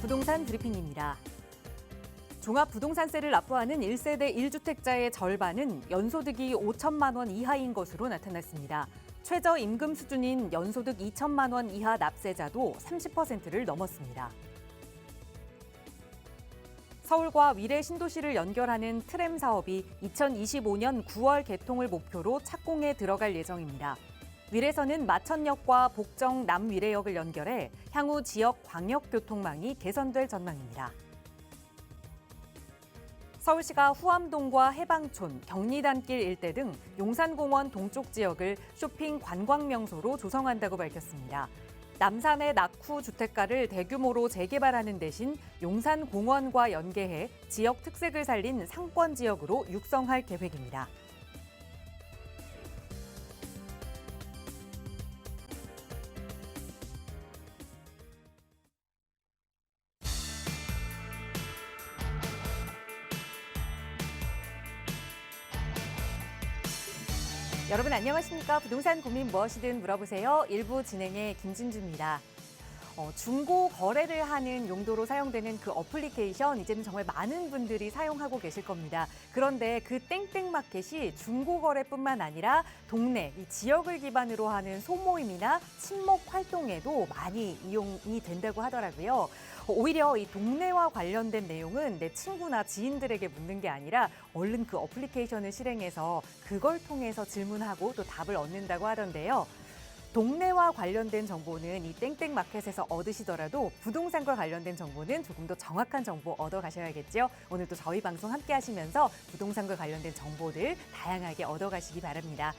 부동산 브리핑입니다. 종합부동산세를 납부하는 1세대 1주택자의 절반은 연소득이 5천만 원 이하인 것으로 나타났습니다. 최저임금 수준인 연소득 2천만 원 이하 납세자도 30%를 넘었습니다. 서울과 위례 신도시를 연결하는 트램 사업이 2025년 9월 개통을 목표로 착공에 들어갈 예정입니다. 위례선은 마천역과 복정 남위례역을 연결해 향후 지역 광역교통망이 개선될 전망입니다. 서울시가 후암동과 해방촌, 경리단길 일대 등 용산공원 동쪽 지역을 쇼핑 관광 명소로 조성한다고 밝혔습니다. 남산의 낙후 주택가를 대규모로 재개발하는 대신 용산공원과 연계해 지역 특색을 살린 상권 지역으로 육성할 계획입니다. 여러분 안녕하십니까? 부동산 고민 무엇이든 물어보세요. 1부 진행의 김진주입니다. 중고 거래를 하는 용도로 사용되는 그 어플리케이션 이제는 정말 많은 분들이 사용하고 계실 겁니다. 그런데 그 땡땡마켓이 중고 거래뿐만 아니라 동네, 이 지역을 기반으로 하는 소모임이나 친목 활동에도 많이 이용이 된다고 하더라고요. 오히려 이 동네와 관련된 내용은 내 친구나 지인들에게 묻는 게 아니라 얼른 그 어플리케이션을 실행해서 그걸 통해서 질문하고 또 답을 얻는다고 하던데요. 동네와 관련된 정보는 이 땡땡마켓에서 얻으시더라도 부동산과 관련된 정보는 조금 더 정확한 정보 얻어가셔야겠죠. 오늘도 저희 방송 함께 하시면서 부동산과 관련된 정보들 다양하게 얻어가시기 바랍니다.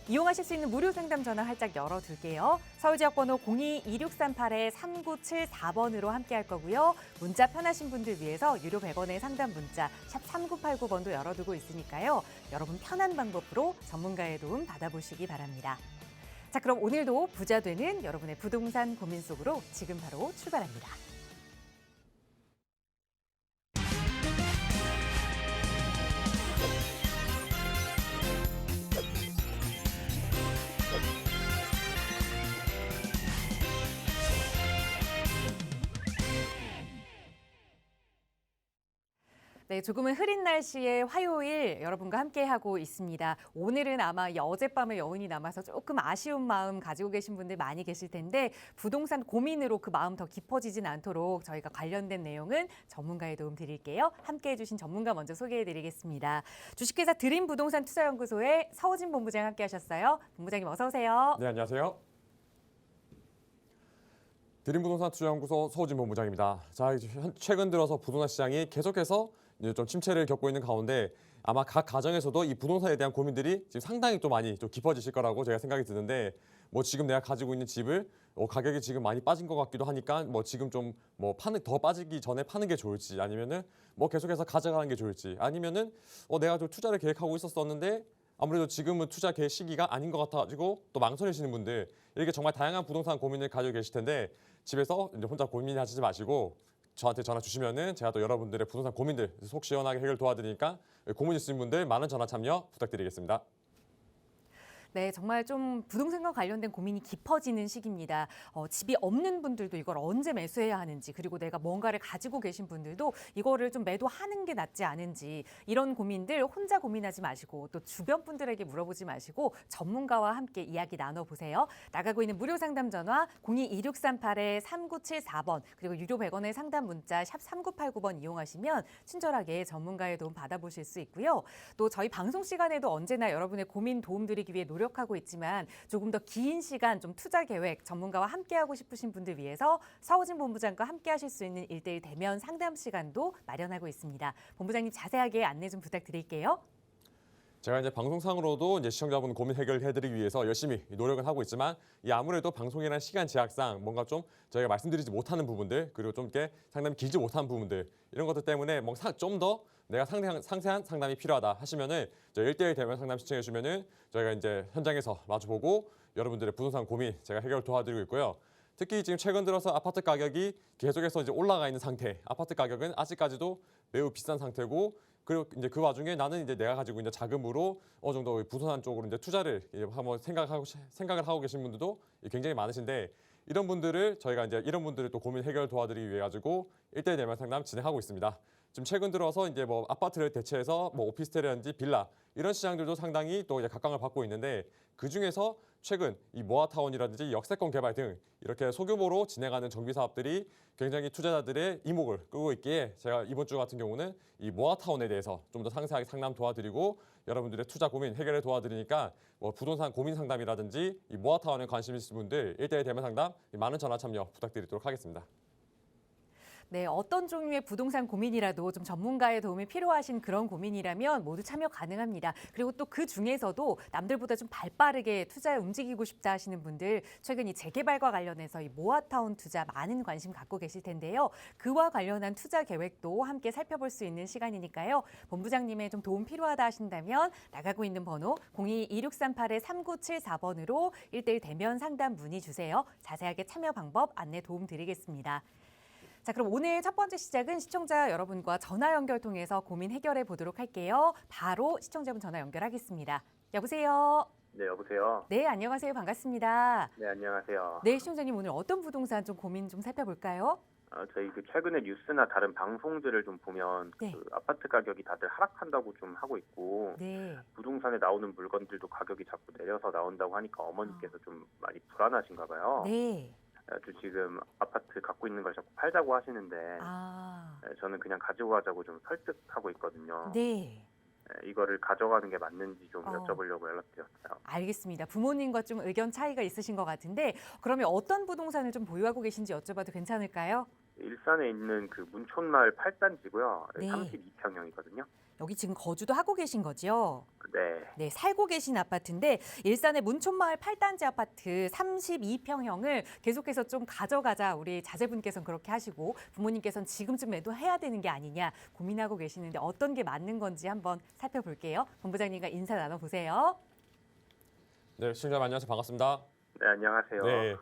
이용하실 수 있는 무료 상담 전화 활짝 열어둘게요. 서울지역번호 02-2638-3974번으로 함께 할 거고요. 문자 편하신 분들 위해서 유료 100원의 상담 문자 샵 3989번도 열어두고 있으니까요. 여러분 편한 방법으로 전문가의 도움 받아보시기 바랍니다. 자, 그럼 오늘도 부자 되는 여러분의 부동산 고민 속으로 지금 바로 출발합니다. 네, 조금은 흐린 날씨의 화요일 여러분과 함께하고 있습니다. 오늘은 아마 어젯밤의 여운이 남아서 조금 아쉬운 마음 가지고 계신 분들 많이 계실 텐데 부동산 고민으로 그 마음 더 깊어지진 않도록 저희가 관련된 내용은 전문가의 도움 드릴게요. 함께해 주신 전문가 먼저 소개해드리겠습니다. 주식회사 드림부동산투자연구소의 서호진 본부장 함께하셨어요. 본부장님 어서 오세요. 네, 안녕하세요. 드림부동산투자연구소 서호진 본부장입니다. 자, 최근 들어서 부동산 시장이 계속해서 이제 좀 침체를 겪고 있는 가운데 아마 각 가정에서도 이 부동산에 대한 고민들이 지금 상당히 또 많이 좀 깊어지실 거라고 제가 생각이 드는데 뭐 지금 내가 가지고 있는 집을 가격이 지금 많이 빠진 것 같기도 하니까 뭐 지금 좀 뭐 더 빠지기 전에 파는 게 좋을지 아니면은 뭐 계속해서 가져가는 게 좋을지 아니면은 내가 좀 투자를 계획하고 있었었는데 아무래도 지금은 투자 계획 시기가 아닌 것 같아가지고 또 망설이시는 분들 이렇게 정말 다양한 부동산 고민을 가지고 계실 텐데 집에서 이제 혼자 고민하시지 마시고 저한테 전화 주시면은 제가 또 여러분들의 부동산 고민들 속 시원하게 해결 도와드리니까 고민 있으신 분들 많은 전화 참여 부탁드리겠습니다. 네, 정말 좀 부동산과 관련된 고민이 깊어지는 시기입니다. 집이 없는 분들도 이걸 언제 매수해야 하는지 그리고 내가 뭔가를 가지고 계신 분들도 이거를 좀 매도하는 게 낫지 않은지 이런 고민들 혼자 고민하지 마시고 또 주변 분들에게 물어보지 마시고 전문가와 함께 이야기 나눠보세요. 나가고 있는 무료 상담 전화 02-2638-3974번 그리고 유료 100원의 상담 문자 샵 3989번 이용하시면 친절하게 전문가의 도움 받아보실 수 있고요. 또 저희 방송 시간에도 언제나 여러분의 고민 도움 드리기 위해 노력하고 있지만 조금 더 긴 시간 좀 투자 계획 전문가와 함께하고 싶으신 분들 위해서 서호진 본부장과 함께하실 수 있는 1:1 대면 상담 시간도 마련하고 있습니다. 본부장님 자세하게 안내 좀 부탁드릴게요. 제가 이제 방송상으로도 이제 시청자분 고민 해결해드리기 위해서 열심히 노력을 하고 있지만 이 아무래도 방송이라는 시간 제약상 뭔가 좀 저희가 말씀드리지 못하는 부분들 그리고 좀 이렇게 상담이 길지 못한 부분들 이런 것들 때문에 뭐 좀 더 내가 상세한 상담이 필요하다 하시면은 저희 1:1 대면 상담 신청해 주면은 저희가 이제 현장에서 마주보고 여러분들의 부동산 고민 제가 해결 도와드리고 있고요. 특히 지금 최근 들어서 아파트 가격이 계속해서 이제 올라가 있는 상태. 아파트 가격은 아직까지도 매우 비싼 상태고 그리고 이제 그 와중에 나는 이제 내가 가지고 있는 자금으로 어느 정도 부동산 쪽으로 이제 투자를 한번 생각을 하고 계신 분들도 굉장히 많으신데 이런 분들을 저희가 이제 이런 분들을 또 고민 해결 도와드리기 위해 가지고 1대1 대면 상담 진행하고 있습니다. 지금 최근 들어서 이제 뭐 아파트를 대체해서 뭐 오피스텔이라든지 빌라 이런 시장들도 상당히 또 이제 각광을 받고 있는데 그 중에서 최근 이 모아타운이라든지 역세권 개발 등 이렇게 소규모로 진행하는 정비 사업들이 굉장히 투자자들의 이목을 끄고 있기에 제가 이번 주 같은 경우는 이 모아타운에 대해서 좀 더 상세하게 상담 도와드리고 여러분들의 투자 고민 해결을 도와드리니까 뭐 부동산 고민 상담이라든지 이 모아타운에 관심 있으신 분들 1대1 대면 상담 많은 전화 참여 부탁드리도록 하겠습니다. 네, 어떤 종류의 부동산 고민이라도 좀 전문가의 도움이 필요하신 그런 고민이라면 모두 참여 가능합니다. 그리고 또 그 중에서도 남들보다 좀 발빠르게 투자에 움직이고 싶다 하시는 분들 최근 이 재개발과 관련해서 이 모아타운 투자 많은 관심 갖고 계실 텐데요. 그와 관련한 투자 계획도 함께 살펴볼 수 있는 시간이니까요. 본부장님의 좀 도움 필요하다 하신다면 나가고 있는 번호 02-2638-3974번으로 1대1 대면 상담 문의 주세요. 자세하게 참여 방법 안내 도움 드리겠습니다. 자, 그럼 오늘 첫 번째 시작은 시청자 여러분과 전화 연결 통해서 고민 해결해 보도록 할게요. 바로 시청자분 전화 연결하겠습니다. 여보세요? 네, 여보세요. 네, 안녕하세요. 반갑습니다. 네, 안녕하세요. 네, 시청자님 오늘 어떤 부동산 좀 고민 좀 살펴볼까요? 저희 그 최근에 뉴스나 다른 방송들을 좀 보면 네. 그 아파트 가격이 다들 하락한다고 좀 하고 있고 네. 부동산에 나오는 물건들도 가격이 자꾸 내려서 나온다고 하니까 어머니께서 좀 많이 불안하신가 봐요. 네. 저 지금 아파트 갖고 있는 걸 자꾸 팔자고 하시는데 저는 그냥 가지고 가자고 좀 설득하고 있거든요. 네. 이거를 가져가는 게 맞는지 좀 어. 여쭤보려고 연락드렸어요. 알겠습니다. 부모님과 좀 의견 차이가 있으신 것 같은데 그러면 어떤 부동산을 좀 보유하고 계신지 여쭤봐도 괜찮을까요? 일산에 있는 그 문촌마을 8단지고요. 네. 32평형이거든요. 여기 지금 거주도 하고 계신 거죠? 네. 네, 살고 계신 아파트인데 일산의 문촌마을 8단지 아파트 32평형을 계속해서 좀 가져가자 우리 자제분께서는 그렇게 하시고 부모님께서는 지금쯤 매도해야 되는 게 아니냐 고민하고 계시는데 어떤 게 맞는 건지 한번 살펴볼게요. 본부장님과 인사 나눠보세요. 네, 시청자분 안녕하세요. 반갑습니다. 네, 안녕하세요. 네,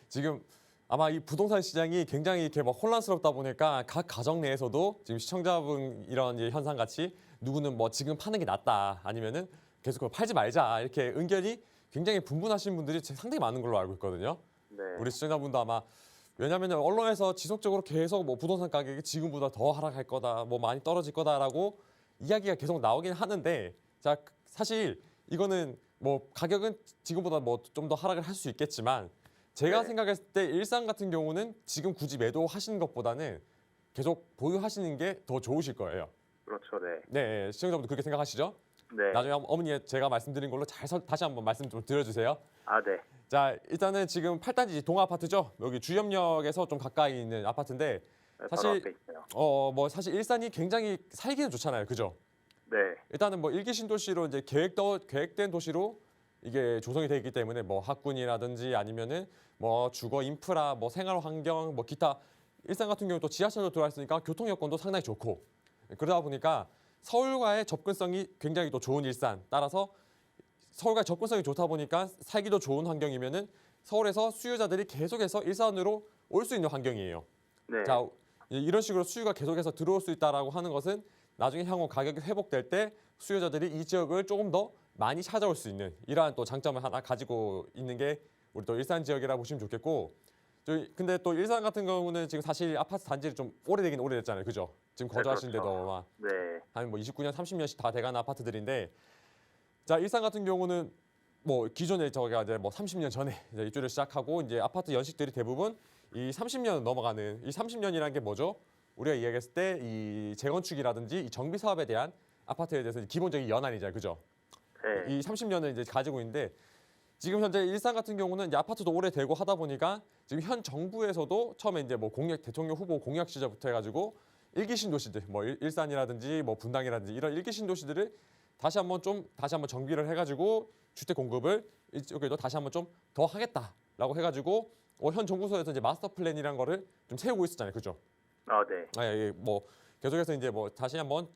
지금 아마 이 부동산 시장이 굉장히 이렇게 막 혼란스럽다 보니까 각 가정 내에서도 지금 시청자분 이런 이제 현상 같이 누구는 뭐 지금 파는 게 낫다 아니면은 계속 그걸 팔지 말자 이렇게 의견이 굉장히 분분하신 분들이 상당히 많은 걸로 알고 있거든요. 네. 우리 시청자분도 아마 왜냐하면 언론에서 지속적으로 계속 뭐 부동산 가격이 지금보다 더 하락할 거다, 뭐 많이 떨어질 거다라고 이야기가 계속 나오긴 하는데, 자 사실 이거는 뭐 가격은 지금보다 뭐 좀 더 하락을 할 수 있겠지만 제가 네. 생각했을 때 일산 같은 경우는 지금 굳이 매도하시는 것보다는 계속 보유하시는 게 더 좋으실 거예요. 그렇죠, 네. 네, 시청자분도 그렇게 생각하시죠? 네. 나중에 어머니 제가 말씀드린 걸로 다시 한번 말씀 좀 드려주세요. 네. 자, 일단은 지금 8단지 동아 아파트죠. 여기 주염역에서 좀 가까이 있는 아파트인데 바로 사실 앞에 있어요. 뭐 사실 일산이 굉장히 살기는 좋잖아요, 그죠? 네. 일단은 뭐 일기 신도시로 이제 계획된 도시로 이게 조성이 되어 있기 때문에 뭐 학군이라든지 아니면은 뭐 주거 인프라, 뭐 생활 환경, 뭐 기타 일산 같은 경우 또 지하철도 들어와 있으니까 교통 여건도 상당히 좋고 그러다 보니까 서울과의 접근성이 굉장히 또 좋은 일산 따라서 서울과 접근성이 좋다 보니까 살기도 좋은 환경이면은 서울에서 수요자들이 계속해서 일산으로 올 수 있는 환경이에요. 네. 자, 이런 식으로 수요가 계속해서 들어올 수 있다라고 하는 것은 나중에 향후 가격이 회복될 때 수요자들이 이 지역을 조금 더 많이 찾아올 수 있는 이러한 또 장점을 하나 가지고 있는 게 우리 또 일산 지역이라 보시면 좋겠고, 근데 또 일산 같은 경우는 지금 사실 아파트 단지를 좀 오래되긴 오래됐잖아요, 그죠? 지금 네, 거주하신 그렇죠. 데도 막 네. 한 뭐 29년, 30년씩 다 돼가는 아파트들인데, 자 일산 같은 경우는 뭐 기존에 저희가 이제 뭐 30년 전에 이제 입주를 시작하고 이제 아파트 연식들이 대부분 이 30년 넘어가는 이 30년이라는 게 뭐죠? 우리가 이야기했을 때 이 재건축이라든지 이 정비 사업에 대한 아파트에 대해서 기본적인 연한이잖아요, 그죠? 네. 이 30년을 이제 가지고 있는데 지금 현재 일산 같은 경우는 이제 아파트도 오래되고 하다 보니까 지금 현 정부에서도 처음에 이제 뭐 대통령 후보 공약 시절부터 해가지고 일기 신도시들 뭐 일산이라든지 뭐 분당이라든지 이런 일기 신도시들을 다시 한번 정비를 해가지고 주택 공급을 이쪽에도 다시 한번 좀 더 하겠다라고 해가지고 현 정부에서 이제 마스터 플랜이라는 거를 좀 세우고 있었잖아요, 그죠? 네. 뭐 계속해서 이제 뭐 다시 한번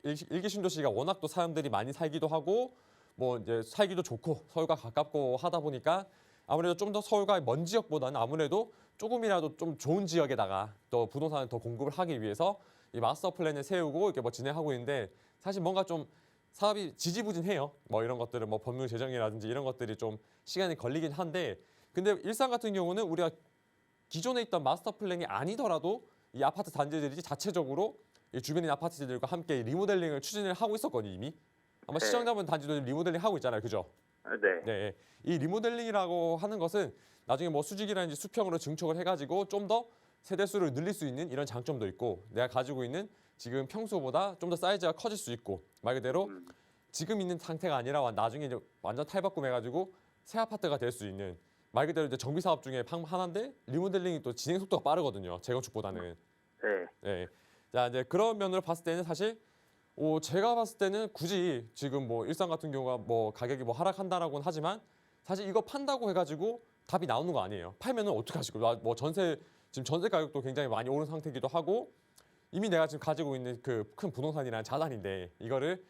일기 신도시가 워낙 또 사람들이 많이 살기도 하고 뭐 이제 살기도 좋고 서울과 가깝고 하다 보니까 아무래도 좀 더 서울과 먼 지역보다는 아무래도 조금이라도 좀 좋은 지역에다가 또 부동산을 더 공급을 하기 위해서 이 마스터 플랜을 세우고 이렇게 뭐 진행하고 있는데 사실 뭔가 좀 사업이 지지부진해요. 뭐 이런 것들은 뭐 법률 제정이라든지 이런 것들이 좀 시간이 걸리긴 한데 근데 일산 같은 경우는 우리가 기존에 있던 마스터 플랜이 아니더라도 이 아파트 단지들이 자체적으로 이 주변인 아파트들과 함께 리모델링을 추진을 하고 있었거든요, 이미. 아마 네. 시청자분 단지도 리모델링 하고 있잖아요, 그죠? 네. 네. 이 리모델링이라고 하는 것은 나중에 뭐 수직이라든지 수평으로 증축을 해가지고 좀 더 세대수를 늘릴 수 있는 이런 장점도 있고, 내가 가지고 있는 지금 평소보다 좀 더 사이즈가 커질 수 있고, 말 그대로 지금 있는 상태가 아니라 나중에 이제 완전 탈바꿈해가지고 새 아파트가 될 수 있는, 말 그대로 이제 정비 사업 중에 하나인데 리모델링이 또 진행 속도가 빠르거든요, 재건축보다는. 네. 네. 자, 이제 그런 면으로 봤을 때는 사실 제가 봤을 때는 굳이 지금 뭐 일산 같은 경우가 뭐 가격이 뭐 하락한다라고는 하지만 사실 이거 판다고 해가지고 답이 나오는 거 아니에요. 팔면은 어떻게 하시고, 뭐 지금 전세 가격도 굉장히 많이 오른 상태이기도 하고, 이미 내가 지금 가지고 있는 그 큰 부동산이라는 자산인데 이거를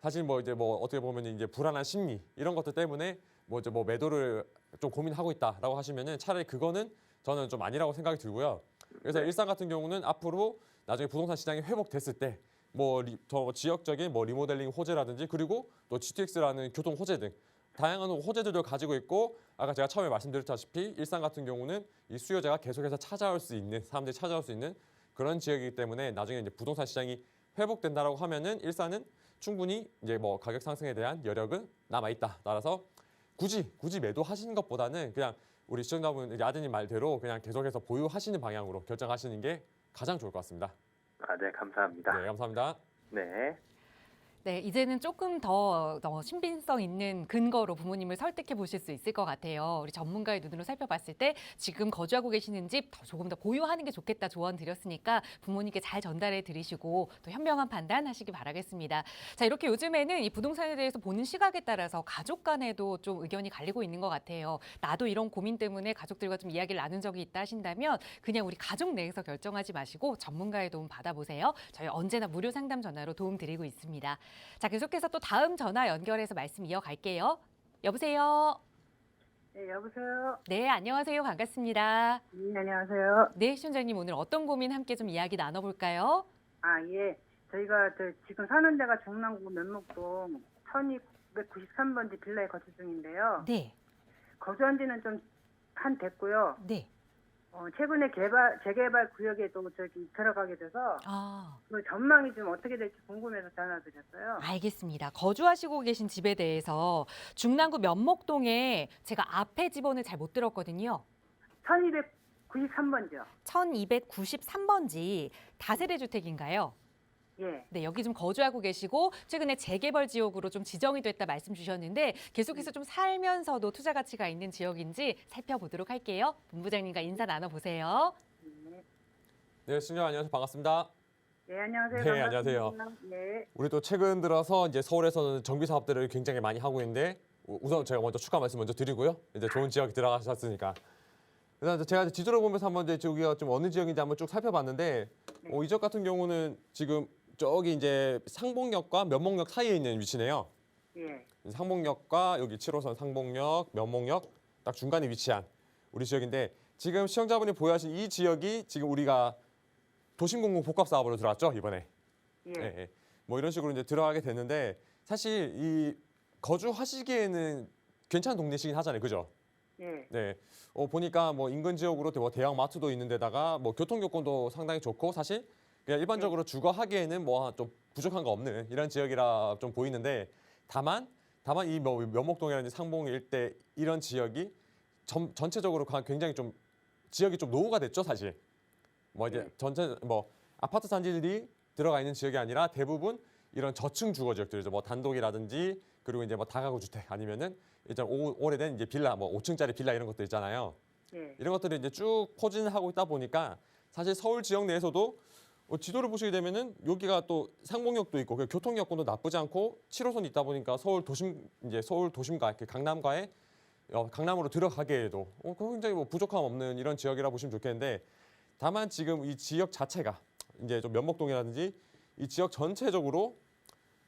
사실 뭐 이제 뭐 어떻게 보면 이제 불안한 심리 이런 것들 때문에 뭐 이제 뭐 매도를 좀 고민하고 있다라고 하시면은 차라리 그거는 저는 좀 아니라고 생각이 들고요. 그래서 네. 일산 같은 경우는 앞으로 나중에 부동산 시장이 회복됐을 때 뭐 지역적인 뭐 리모델링 호재라든지, 그리고 또 GTX라는 교통 호재 등 다양한 호재들도 가지고 있고, 아까 제가 처음에 말씀드렸다시피 일산 같은 경우는 이 수요자가 계속해서 찾아올 수 있는, 사람들이 찾아올 수 있는 그런 지역이기 때문에 나중에 이제 부동산 시장이 회복된다라고 하면은 일산은 충분히 이제 뭐 가격 상승에 대한 여력은 남아 있다. 따라서 굳이 매도하시는 것보다는 그냥 우리 시청자분 아드님 말대로 그냥 계속해서 보유하시는 방향으로 결정하시는 게 가장 좋을 것 같습니다. 네, 감사합니다. 네, 감사합니다. 네. 네, 이제는 조금 더 신빙성 있는 근거로 부모님을 설득해 보실 수 있을 것 같아요. 우리 전문가의 눈으로 살펴봤을 때 지금 거주하고 계시는 집 조금 더 보유하는 게 좋겠다 조언 드렸으니까 부모님께 잘 전달해 드리시고 또 현명한 판단하시기 바라겠습니다. 자, 이렇게 요즘에는 이 부동산에 대해서 보는 시각에 따라서 가족 간에도 좀 의견이 갈리고 있는 것 같아요. 나도 이런 고민 때문에 가족들과 좀 이야기를 나눈 적이 있다 하신다면 그냥 우리 가족 내에서 결정하지 마시고 전문가의 도움 받아보세요. 저희 언제나 무료 상담 전화로 도움 드리고 있습니다. 자, 계속해서 또 다음 전화 연결해서 말씀 이어갈게요. 여보세요? 네, 여보세요? 네, 안녕하세요. 반갑습니다. 네, 안녕하세요. 네, 시청자님 오늘 어떤 고민 함께 좀 이야기 나눠볼까요? 예. 저희가 지금 사는 데가 중랑구 면목동 1293번지 빌라에 거주 중인데요. 네, 거주한 지는 좀 됐고요. 네. 최근에 재개발 구역에도 들어가게 돼서 그 전망이 좀 어떻게 될지 궁금해서 전화드렸어요. 알겠습니다. 거주하시고 계신 집에 대해서 중랑구 면목동에 제가 앞에 집원을 잘 못 들었거든요. 1293번지요. 1293번지 다세대 주택인가요? 예. 네, 여기 좀 거주하고 계시고 최근에 재개발 지역으로 좀 지정이 됐다 말씀 주셨는데 계속해서 좀 살면서도 투자 가치가 있는 지역인지 살펴보도록 할게요. 본부장님과 인사 나눠보세요. 네, 신경 안녕하세요. 반갑습니다. 네, 안녕하세요. 네, 반갑습니다. 안녕하세요. 네. 우리 또 최근 들어서 이제 서울에서는 정비 사업들을 굉장히 많이 하고 있는데 우선 제가 먼저 축하 말씀 먼저 드리고요. 이제 좋은 지역에 들어가셨으니까. 그래서 제가 지도를 보면서 한번 이제 저기가 좀 어느 지역인지 한번 쭉 살펴봤는데 이 지역 같은 경우는 지금 저기 이제 상봉역과 면목역 사이에 있는 위치네요. 예. 상봉역과 여기 7호선 상봉역, 면목역 딱 중간에 위치한 우리 지역인데 지금 시청자분이 보유하신 이 지역이 지금 우리가 도심공공 복합 사업으로 들어왔죠 이번에. 예. 예, 예. 뭐 이런 식으로 이제 들어가게 됐는데 사실 이 거주하시기에는 괜찮은 동네시긴 하잖아요, 그죠? 예. 네. 보니까 뭐 인근 지역으로 뭐 대형 마트도 있는 데다가 뭐 교통 여건도 상당히 좋고 사실 그냥 일반적으로 주거하기에는 뭐 좀 부족한 거 없는 이런 지역이라 좀 보이는데 다만 이 뭐 면목동이라든지 상봉 일대 이런 지역이 전체적으로 굉장히 좀 지역이 좀 노후가 됐죠 사실. 뭐 이제 전체 뭐 아파트 단지들이 들어가 있는 지역이 아니라 대부분 이런 저층 주거 지역들이죠. 뭐 단독이라든지 그리고 이제 뭐 다가구 주택 아니면은 이제 오래된 이제 빌라 뭐 5층짜리 빌라 이런 것들 있잖아요. 예. 이런 것들이 이제 쭉 포진하고 있다 보니까 사실 서울 지역 내에서도 지도를 보시게 되면은 여기가 또 상봉역도 있고 교통 여건도 나쁘지 않고 7호선이 있다 보니까 서울 도심과 이렇게 강남과의 강남으로 들어가기에도 굉장히 뭐 부족함 없는 이런 지역이라 보시면 좋겠는데 다만 지금 이 지역 자체가 이제 좀 면목동이라든지 이 지역 전체적으로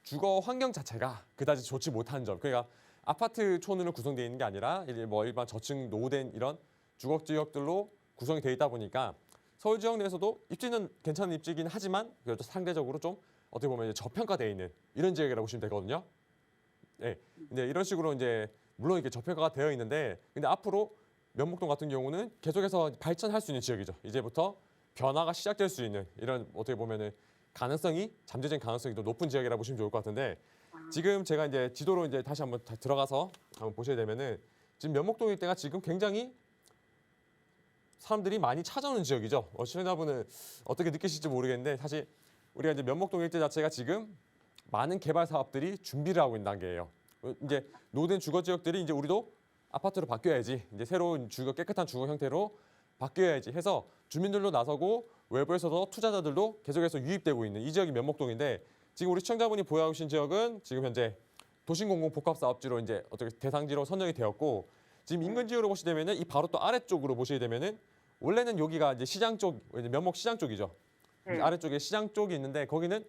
주거 환경 자체가 그다지 좋지 못한 점. 그러니까 아파트 촌으로 구성되어 있는 게 아니라 뭐 일반 저층 노후된 이런 주거 지역들로 구성이 되어 있다 보니까 서울 지역 내에서도 입지는 괜찮은 입지긴 하지만 그래도 상대적으로 좀 어떻게 보면 이제 저평가되어 있는 이런 지역이라고 보시면 되거든요. 네. 근데 이런 식으로 이제 물론 이렇게 저평가가 되어 있는데 근데 앞으로 면목동 같은 경우는 계속해서 발전할 수 있는 지역이죠. 이제부터 변화가 시작될 수 있는 이런 어떻게 보면은 가능성이 잠재적인 가능성이 더 높은 지역이라고 보시면 좋을 것 같은데 지금 제가 이제 지도로 이제 다시 한번 들어가서 한번 보셔야 되면은 지금 면목동 일대가 지금 굉장히 사람들이 많이 찾아오는 지역이죠. 시청자분은 어떻게 느끼실지 모르겠는데 사실 우리가 이제 면목동 일대 자체가 지금 많은 개발 사업들이 준비를 하고 있는 단계예요. 이제 노후된 주거 지역들이 이제 우리도 아파트로 바뀌어야지, 이제 새로운 주거 깨끗한 주거 형태로 바뀌어야지 해서 주민들도 나서고 외부에서도 투자자들도 계속해서 유입되고 있는 이 지역이 면목동인데 지금 우리 시청자분이 보여주신 지역은 지금 현재 도심공공 복합사업지로 이제 어떻게 대상지로 선정이 되었고 지금 인근 지역으로 보시게 되면은 이 바로 또 아래쪽으로 보시게 되면은 원래는 여기가 이제 시장 쪽, 이제 면목 시장 쪽이죠. 아래쪽에 시장 쪽이 있는데 거기는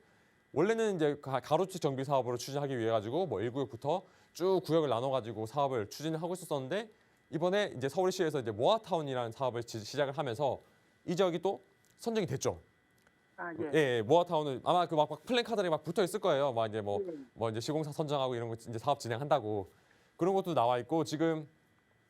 원래는 이제 가로수 정비 사업으로 추진하기 위해 가지고 뭐 1구역부터 쭉 구역을 나눠 가지고 사업을 추진을 하고 있었는데 이번에 이제 서울시에서 이제 모아타운이라는 사업을 시작을 하면서 이 지역이 또 선정이 됐죠. 예, 모아타운은 아마 그 막 플랜카드에 막 붙어 있을 거예요. 막 이제 뭐 이제 시공사 선정하고 이런 거 이제 사업 진행한다고 그런 것도 나와 있고 지금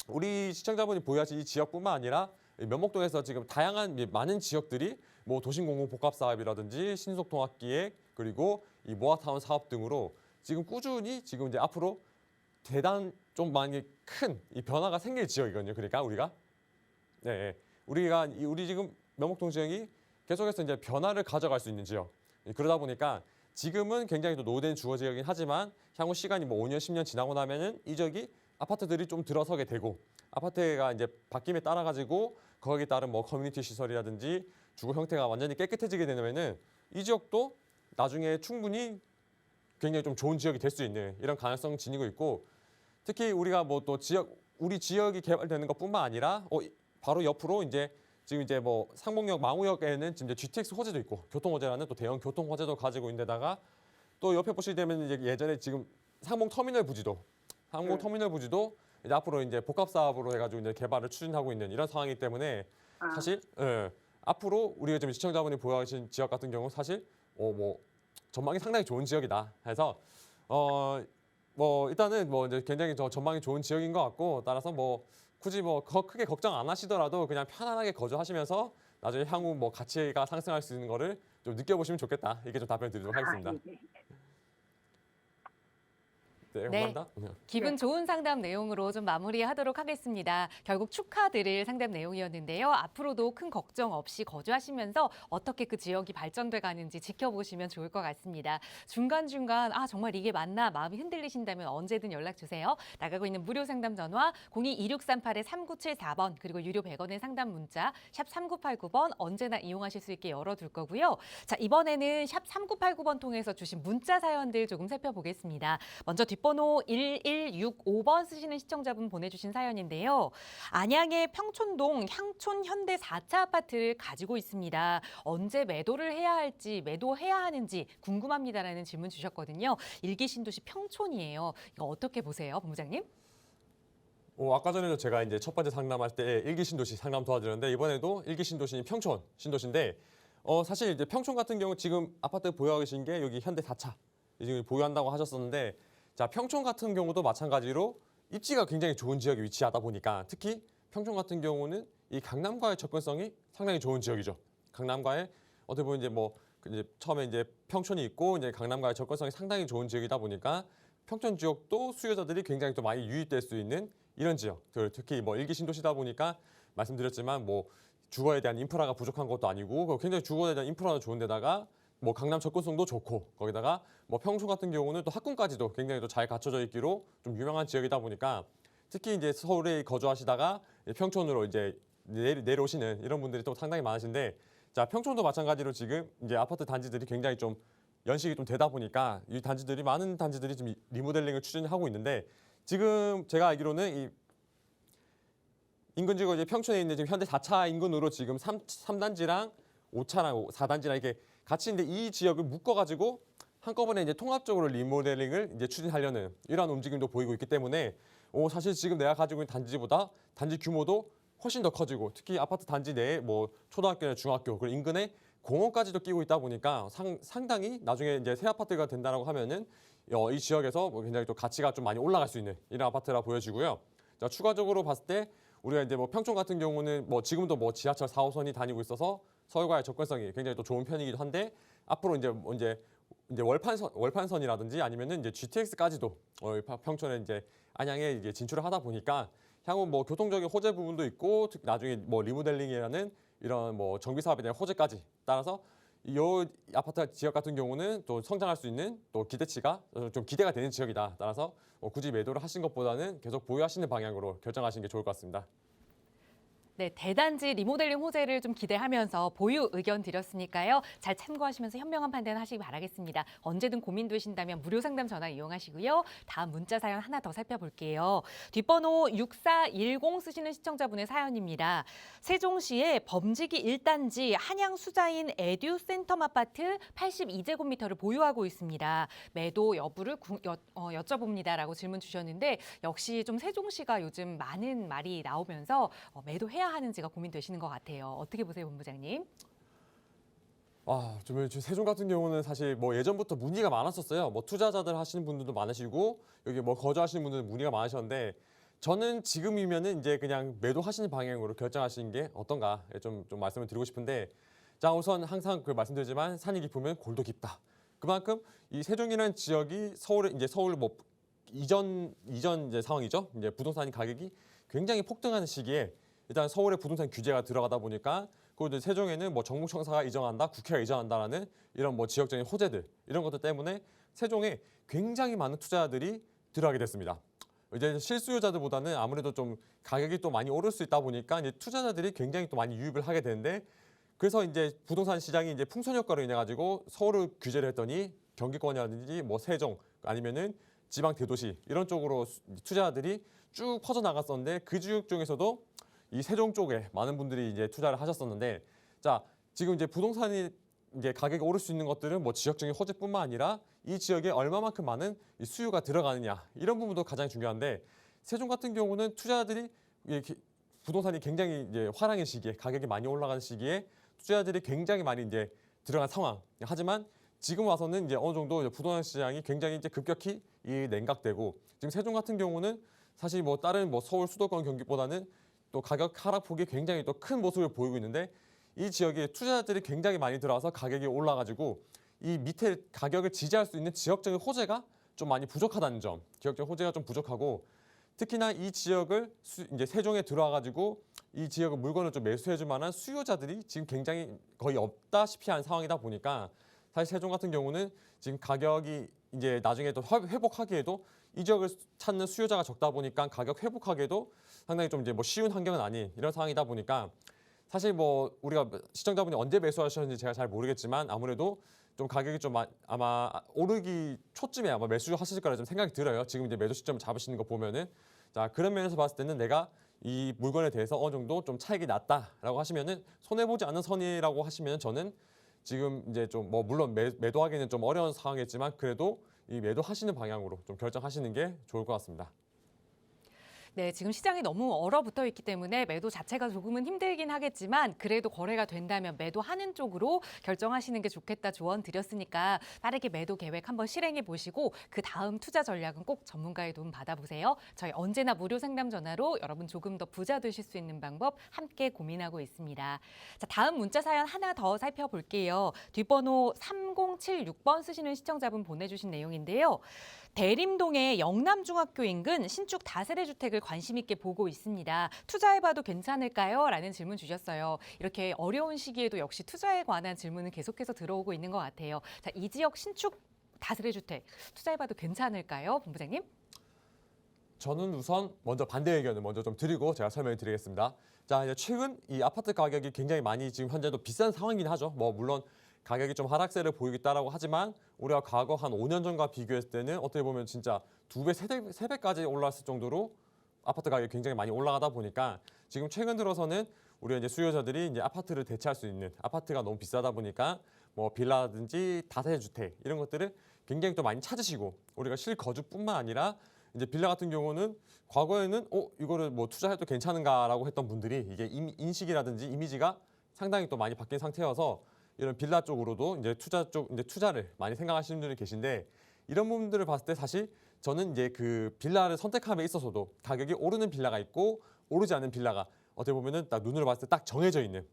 우리 시청자분이 보유하신 이 지역뿐만 아니라 면목동에서 지금 다양한 많은 지역들이 뭐 도심공공복합사업이라든지 신속통합기획 그리고 이 모아타운 사업 등으로 지금 꾸준히 지금 이제 앞으로 대단 좀 많이 큰 이 변화가 생길 지역이거든요. 그러니까 우리가 우리 지금 면목동 지역이 계속해서 이제 변화를 가져갈 수 있는 지역. 그러다 보니까 지금은 굉장히 또 노후된 주거 지역이긴 하지만 향후 시간이 뭐 5년, 10년 지나고 나면은 이 지역이 아파트들이 좀 들어서게 되고 아파트가 이제 바뀜에 따라 가지고 거기에 따른 뭐 커뮤니티 시설이라든지 주거 형태가 완전히 깨끗해지게 되면은 이 지역도 나중에 충분히 굉장히 좀 좋은 지역이 될 수 있는 이런 가능성 지니고 있고 특히 우리가 뭐 또 우리 지역이 개발되는 것뿐만 아니라 바로 옆으로 이제 지금 이제 뭐 상봉역, 망우역에는 지금 이제 GTX 호재도 있고 교통 호재라는 또 대형 교통 호재도 가지고 있는 데다가 또 옆에 보시게 되면 이제 예전에 지금 상봉 터미널 부지도 이제 앞으로 이제 복합 사업으로 해가지고 이제 개발을 추진하고 있는 이런 상황이기 때문에 사실 앞으로 우리가 지금 시청자분이 보여주신 지역 같은 경우 사실 뭐 전망이 상당히 좋은 지역이다 해서 뭐 일단은 뭐 이제 굉장히 전망이 좋은 지역인 것 같고 따라서 뭐 굳이 뭐 크게 걱정 안 하시더라도 그냥 편안하게 거주하시면서 나중에 향후 뭐 가치가 상승할 수 있는 거를 좀 느껴보시면 좋겠다. 이게 좀 답변 드리도록 하겠습니다. 네, 감사합니다. 기분 좋은 상담 내용으로 좀 마무리하도록 하겠습니다. 결국 축하드릴 상담 내용이었는데요. 앞으로도 큰 걱정 없이 거주하시면서 어떻게 그 지역이 발전돼 가는지 지켜보시면 좋을 것 같습니다. 중간중간 정말 이게 맞나 마음이 흔들리신다면 언제든 연락 주세요. 나가고 있는 무료 상담 전화 02-2638-3974번 그리고 유료 100원의 상담 문자 샵 3989번 언제나 이용하실 수 있게 열어둘 거고요. 자, 이번에는 샵 3989번 통해서 주신 문자 사연들 조금 살펴보겠습니다. 먼저 뒷번호 1165번 쓰시는 시청자분 보내주신 사연인데요. 안양의 평촌동 향촌 현대 4차 아파트를 가지고 있습니다. 언제 매도를 해야 할지, 매도해야 하는지 궁금합니다라는 질문 주셨거든요. 일기 신도시 평촌이에요. 이거 어떻게 보세요, 본부장님? 아까 전에도 제가 이제 첫 번째 상담할 때 일기 신도시 상담 도와드렸는데 이번에도 일기 신도시인 평촌 신도시인데 사실 이제 평촌 같은 경우 지금 아파트 보유하고 계신 게 여기 현대 4차 지금 보유한다고 하셨었는데 자, 평촌 같은 경우도 마찬가지로 입지가 굉장히 좋은 지역에 위치하다 보니까 특히 평촌 같은 경우는 이 강남과의 접근성이 상당히 좋은 지역이죠. 강남과의 어떻게 보면 이제 뭐 이제 처음에 이제 평촌이 있고 이제 강남과의 접근성이 상당히 좋은 지역이다 보니까 평촌 지역도 수요자들이 굉장히 또 많이 유입될 수 있는 이런 지역. 특히 뭐 일기 신도시다 보니까 말씀드렸지만 뭐 주거에 대한 인프라가 부족한 것도 아니고 굉장히 주거에 대한 인프라가 좋은 데다가 뭐 강남 접근성도 좋고 거기다가 뭐 평촌 같은 경우는 또 학군까지도 굉장히 또 잘 갖춰져 있기로 좀 유명한 지역이다 보니까 특히 이제 서울에 거주하시다가 평촌으로 이제 내려오시는 이런 분들이 또 상당히 많으신데 자, 평촌도 마찬가지로 지금 이제 아파트 단지들이 굉장히 좀 연식이 좀 되다 보니까 이 단지들이 많은 단지들이 지금 리모델링을 추진하고 있는데 지금 제가 알기로는 이 인근 지구 이제 평촌에 있는 지금 현대 4차 인근으로 지금 3단지랑 5차랑 4단지랑 이렇게 같이 있는데 이 지역을 묶어가지고 한꺼번에 이제 통합적으로 리모델링을 이제 추진하려는 이러한 움직임도 보이고 있기 때문에 사실 지금 내가 가지고 있는 단지보다 단지 규모도 훨씬 더 커지고 특히 아파트 단지 내에 뭐 초등학교나 중학교 그리고 인근에 공원까지도 끼고 있다 보니까 상당히 나중에 이제 새 아파트가 된다라고 하면은 이 지역에서 뭐 굉장히 또 가치가 좀 많이 올라갈 수 있는 이런 아파트라 보여지고요. 자, 추가적으로 봤을 때 우리가 이제 뭐 평촌 같은 경우는 뭐 지금도 뭐 지하철 4호선이 다니고 있어서 서울과의 접근성이 굉장히 또 좋은 편이기도 한데 앞으로 이제 월판선이라든지 아니면은 이제 GTX까지도 평촌에 이제 안양에 이제 진출을 하다 보니까 향후 뭐 교통적인 호재 부분도 있고 나중에 뭐 리모델링이라는 이런 뭐 정비 사업에 대한 호재까지 따라서 이 아파트 지역 같은 경우는 또 성장할 수 있는 또 기대치가 좀 기대가 되는 지역이다. 따라서 굳이 매도를 하신 것보다는 계속 보유하시는 방향으로 결정하시는 게 좋을 것 같습니다. 네, 대단지 리모델링 호재를 좀 기대하면서 보유 의견 드렸으니까요. 잘 참고하시면서 현명한 판단하시기 바라겠습니다. 언제든 고민되신다면 무료 상담 전화 이용하시고요. 다음 문자 사연 하나 더 살펴볼게요. 뒷번호 6410 쓰시는 시청자분의 사연입니다. 세종시의 범지기 1단지 한양 수자인 에듀센텀 아파트 82제곱미터를 보유하고 있습니다. 매도 여부를 여쭤봅니다라고 질문 주셨는데 역시 좀 세종시가 요즘 많은 말이 나오면서 매도해야 하는지가 고민되시는 것 같아요. 어떻게 보세요, 본부장님? 좀 세종 같은 경우는 사실 뭐 예전부터 문의가 많았었어요. 뭐 투자자들 하시는 분들도 많으시고 여기 뭐 거주하시는 분들도 문의가 많으셨는데 저는 지금이면은 이제 그냥 매도하시는 방향으로 결정하시는 게 어떤가 좀 말씀을 드리고 싶은데 자 우선 항상 말씀드리지만 산이 깊으면 골도 깊다. 그만큼 이 세종이라는 지역이 서울 뭐 이전 이제 상황이죠. 이제 부동산 가격이 굉장히 폭등하는 시기에 일단 서울의 부동산 규제가 들어가다 보니까 그리고 세종에는 뭐 정부청사가 이전한다, 국회가 이전한다라는 이런 뭐 지역적인 호재들 이런 것들 때문에 세종에 굉장히 많은 투자자들이 들어가게 됐습니다. 이제 실수요자들보다는 아무래도 좀 가격이 또 많이 오를 수 있다 보니까 이제 투자자들이 굉장히 또 많이 유입을 하게 되는데 그래서 이제 부동산 시장이 이제 풍선 효과로 인해 가지고 서울을 규제를 했더니 경기권이라든지 뭐 세종 아니면은 지방 대도시 이런 쪽으로 투자자들이 쭉 퍼져 나갔었는데 그 지역 중에서도 이 세종 쪽에 많은 분들이 이제 투자를 하셨었는데 자 지금 이제 부동산이 이제 가격이 오를 수 있는 것들은 뭐 지역적인 호재뿐만 아니라 이 지역에 얼마만큼 많은 이 수요가 들어가느냐 이런 부분도 가장 중요한데 세종 같은 경우는 투자자들이 부동산이 굉장히 이제 화랑의 시기에 가격이 많이 올라가는 시기에 투자자들이 굉장히 많이 이제 들어간 상황. 하지만 지금 와서는 이제 어느 정도 부동산 시장이 굉장히 이제 급격히 냉각되고 지금 세종 같은 경우는 사실 뭐 다른 뭐 서울 수도권 경기보다는 또 가격 하락폭이 굉장히 또 큰 모습을 보이고 있는데 이 지역에 투자자들이 굉장히 많이 들어와서 가격이 올라가지고 이 밑에 가격을 지지할 수 있는 지역적인 호재가 좀 많이 부족하다는 점, 지역적 호재가 좀 부족하고 특히나 이 지역을 이제 세종에 들어와가지고 이 지역의 물건을 좀 매수해줄 만한 수요자들이 지금 굉장히 거의 없다시피 한 상황이다 보니까 사실 세종 같은 경우는 지금 가격이 이제 나중에 또 회복하기에도 이 지역을 찾는 수요자가 적다 보니까 가격 회복하기에도 상당히 좀 이제 뭐 쉬운 환경은 아닌 이런 상황이다 보니까 사실 뭐 우리가 시청자분이 언제 매수하셨는지 제가 잘 모르겠지만 아무래도 좀 가격이 좀 아마 오르기 초쯤에 아마 매수하실 거라 좀 생각이 들어요. 지금 이제 매도 시점 잡으시는 거 보면은 자 그런 면에서 봤을 때는 내가 이 물건에 대해서 어느 정도 좀 차익이 났다라고 하시면은 손해 보지 않는 선이라고 하시면 저는 지금 이제 좀 뭐 물론 매도하기는 좀 어려운 상황이겠지만 그래도 이 매도하시는 방향으로 좀 결정하시는 게 좋을 것 같습니다. 네, 지금 시장이 너무 얼어붙어 있기 때문에 매도 자체가 조금은 힘들긴 하겠지만 그래도 거래가 된다면 매도하는 쪽으로 결정하시는 게 좋겠다 조언 드렸으니까 빠르게 매도 계획 한번 실행해 보시고 그 다음 투자 전략은 꼭 전문가의 도움 받아보세요. 저희 언제나 무료 상담 전화로 여러분 조금 더 부자 되실 수 있는 방법 함께 고민하고 있습니다. 자, 다음 문자 사연 하나 더 살펴볼게요. 뒷번호 3076번 쓰시는 시청자분 보내주신 내용인데요. 대림동의 영남중학교 인근 신축 다세대 주택을 관심 있게 보고 있습니다. 투자해봐도 괜찮을까요? 라는 질문 주셨어요. 이렇게 어려운 시기에도 역시 투자에 관한 질문은 계속해서 들어오고 있는 것 같아요. 자, 이 지역 신축 다세대 주택 투자해봐도 괜찮을까요? 본부장님? 저는 우선 먼저 반대 의견을 먼저 좀 드리고 제가 설명을 드리겠습니다. 자, 이제 최근 이 아파트 가격이 굉장히 많이 지금 현재도 비싼 상황이긴 하죠. 뭐 물론 가격이 좀 하락세를 보이겠다라고 하지만 우리가 과거 한 5년 전과 비교했을 때는 어떻게 보면 진짜 2배, 3배까지 올랐을 정도로 아파트 가격이 굉장히 많이 올라가다 보니까 지금 최근 들어서는 우리가 이제 수요자들이 이제 아파트를 대체할 수 있는 아파트가 너무 비싸다 보니까 뭐 빌라든지 다세대 주택 이런 것들을 굉장히 또 많이 찾으시고 우리가 실거주뿐만 아니라 이제 빌라 같은 경우는 과거에는 이거를 뭐 투자해도 괜찮은가라고 했던 분들이 이게 인식이라든지 이미지가 상당히 또 많이 바뀐 상태여서 이런 빌라 쪽으로도 이제 투자를 많이 생각하시는 분들이 계신데 이런 부분들을 봤을 때 사실 저는 이제 그 빌라를 선택함에 있어서도 가격이 오르는 빌라가 있고 오르지 않는 빌라가 어떻게 보면은 딱 눈으로 봤을 때 딱 정해져 있는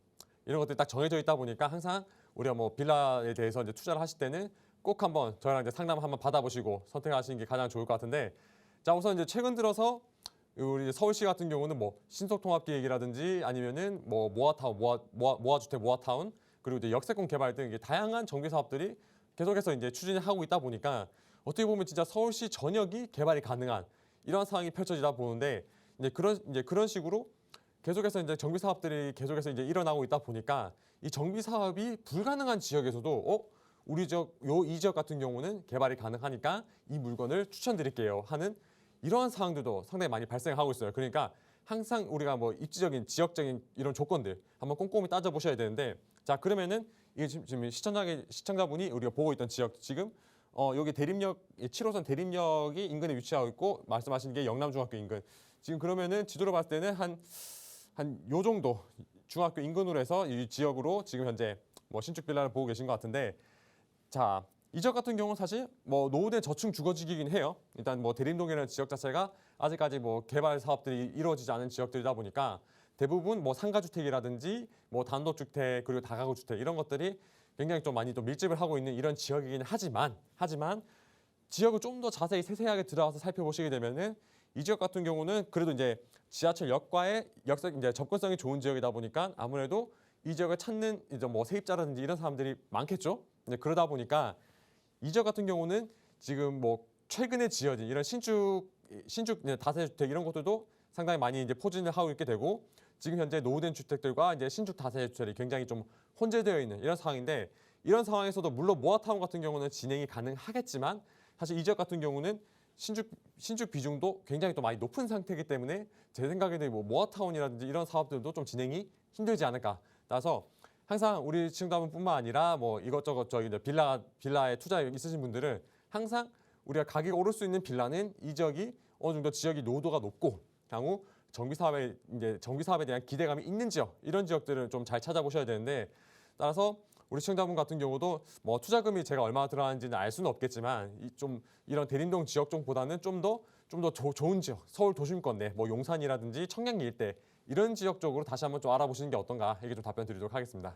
이런 것들이 딱 정해져 있다 보니까 항상 우리가 뭐 빌라에 대해서 이제 투자를 하실 때는 꼭 한번 저희랑 이제 상담 한번 받아보시고 선택하시는 게 가장 좋을 것 같은데, 자 우선 이제 최근 들어서 우리 서울시 같은 경우는 뭐 신속통합기획이라든지 아니면은 뭐 모아타운, 모아주택 모아타운, 그리고 이제 역세권 개발 등 이게 다양한 정비 사업들이 계속해서 이제 추진하고 있다 보니까 어떻게 보면 진짜 서울시 전역이 개발이 가능한 이런 상황이 펼쳐지다 보는데, 이제 그런 식으로 계속해서 이제 정비 사업들이 계속해서 이제 일어나고 있다 보니까 이 정비 사업이 불가능한 지역에서도 우리 이 지역 같은 경우는 개발이 가능하니까 이 물건을 추천드릴게요 하는 이러한 상황들도 상당히 많이 발생하고 있어요. 그러니까 항상 우리가 뭐 입지적인 지역적인 이런 조건들 한번 꼼꼼히 따져보셔야 되는데, 자 그러면은 이게 지금 시청자분이 우리가 보고 있던 지역 지금 여기 대림역 7호선 대림역이 인근에 위치하고 있고 말씀하신 게 영남중학교 인근. 지금 그러면은 지도로 봤을 때는 한 요 정도 중학교 인근으로 해서 이 지역으로 지금 현재 뭐 신축 빌라를 보고 계신 것 같은데, 자 이 지역 같은 경우는 사실 뭐 노후된 저층 주거지기긴 해요. 일단 뭐 대림동이라는 지역 자체가 아직까지 뭐 개발 사업들이 이루어지지 않은 지역들이다 보니까 대부분 뭐 상가주택이라든지 뭐 단독주택 그리고 다가구 주택 이런 것들이 굉장히 좀 많이 또 밀집을 하고 있는 이런 지역이긴 하지만 지역을 좀 더 자세히 세세하게 들어가서 살펴보시게 되면은 이 지역 같은 경우는 그래도 이제 지하철역과의 이제 접근성이 좋은 지역이다 보니까 아무래도 이 지역을 찾는 이제 뭐 세입자라든지 이런 사람들이 많겠죠. 이제 그러다 보니까 이 지역 같은 경우는 지금 뭐 최근에 지어진 이런 신축 다세대주택 이런 것들도 상당히 많이 이제 포진을 하고 있게 되고, 지금 현재 노후된 주택들과 이제 신축 다세대주택이 굉장히 좀 혼재되어 있는 이런 상황인데, 이런 상황에서도 물론 모아타운 같은 경우는 진행이 가능하겠지만 사실 이 지역 같은 경우는 신축 비중도 굉장히 또 많이 높은 상태이기 때문에 제 생각에는 뭐 모아타운이라든지 이런 사업들도 좀 진행이 힘들지 않을까. 따라서 항상 우리 시청자분뿐만 아니라 뭐 이것저것 저기 빌라에 투자에 있으신 분들은 항상 우리가 가격이 오를 수 있는 빌라는 이 지역이 어느 정도 지역이 노후도가 높고 향후 정비 사업에 대한 기대감이 있는 지역, 이런 지역들을 좀 잘 찾아보셔야 되는데, 따라서 우리 시청자분 같은 경우도 뭐 투자금이 제가 얼마나 들어가는지는 알 수는 없겠지만 이런 대림동 지역 쪽보다는 좀 더 좋은 지역, 서울 도심권 내 뭐 용산이라든지 청량리 일대 이런 지역 쪽으로 다시 한번 좀 알아보시는 게 어떤가, 이게 좀 답변 드리도록 하겠습니다.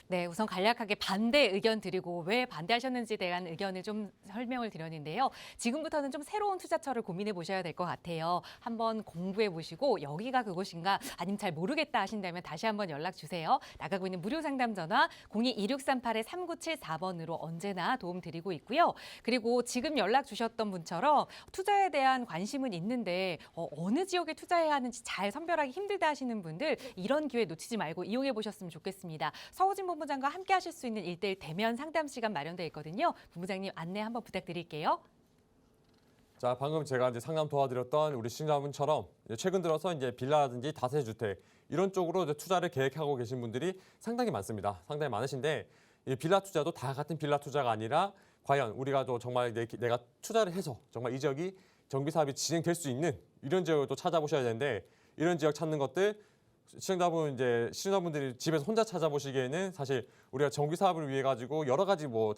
네, 우선 간략하게 반대 의견 드리고 왜 반대하셨는지에 대한 의견을 좀 설명을 드렸는데요. 지금부터는 좀 새로운 투자처를 고민해 보셔야 될 것 같아요. 한번 공부해 보시고 여기가 그곳인가 아니면 잘 모르겠다 하신다면 다시 한번 연락 주세요. 나가고 있는 무료 상담 전화 02-2638-3974번으로 언제나 도움 드리고 있고요. 그리고 지금 연락 주셨던 분처럼 투자에 대한 관심은 있는데 어느 지역에 투자해야 하는지 잘 선별하기 힘들다 하시는 분들, 이런 기회 놓치지 말고 이용해 보셨으면 좋겠습니다. 서호진 본부장과 함께 하실 수 있는 1:1 대면 상담 시간 마련되어 있거든요. 본부장님 안내 한번 부탁드릴게요. 자, 방금 제가 이제 상담 도와드렸던 우리 시청자분처럼 최근 들어서 이제 빌라라든지 다세주택 이런 쪽으로 이제 투자를 계획하고 계신 분들이 상당히 많습니다. 상당히 많으신데, 이 빌라 투자도 다 같은 빌라 투자가 아니라 과연 우리가 또 정말 내가 투자를 해서 정말 이 지역이 정비 사업이 진행될 수 있는 이런 지역을 또 찾아보셔야 되는데, 이런 지역 찾는 것들 시청자분들이 집에서 혼자 찾아보시기에는 사실 우리가 정비 사업을 위해 가지고 여러 가지 뭐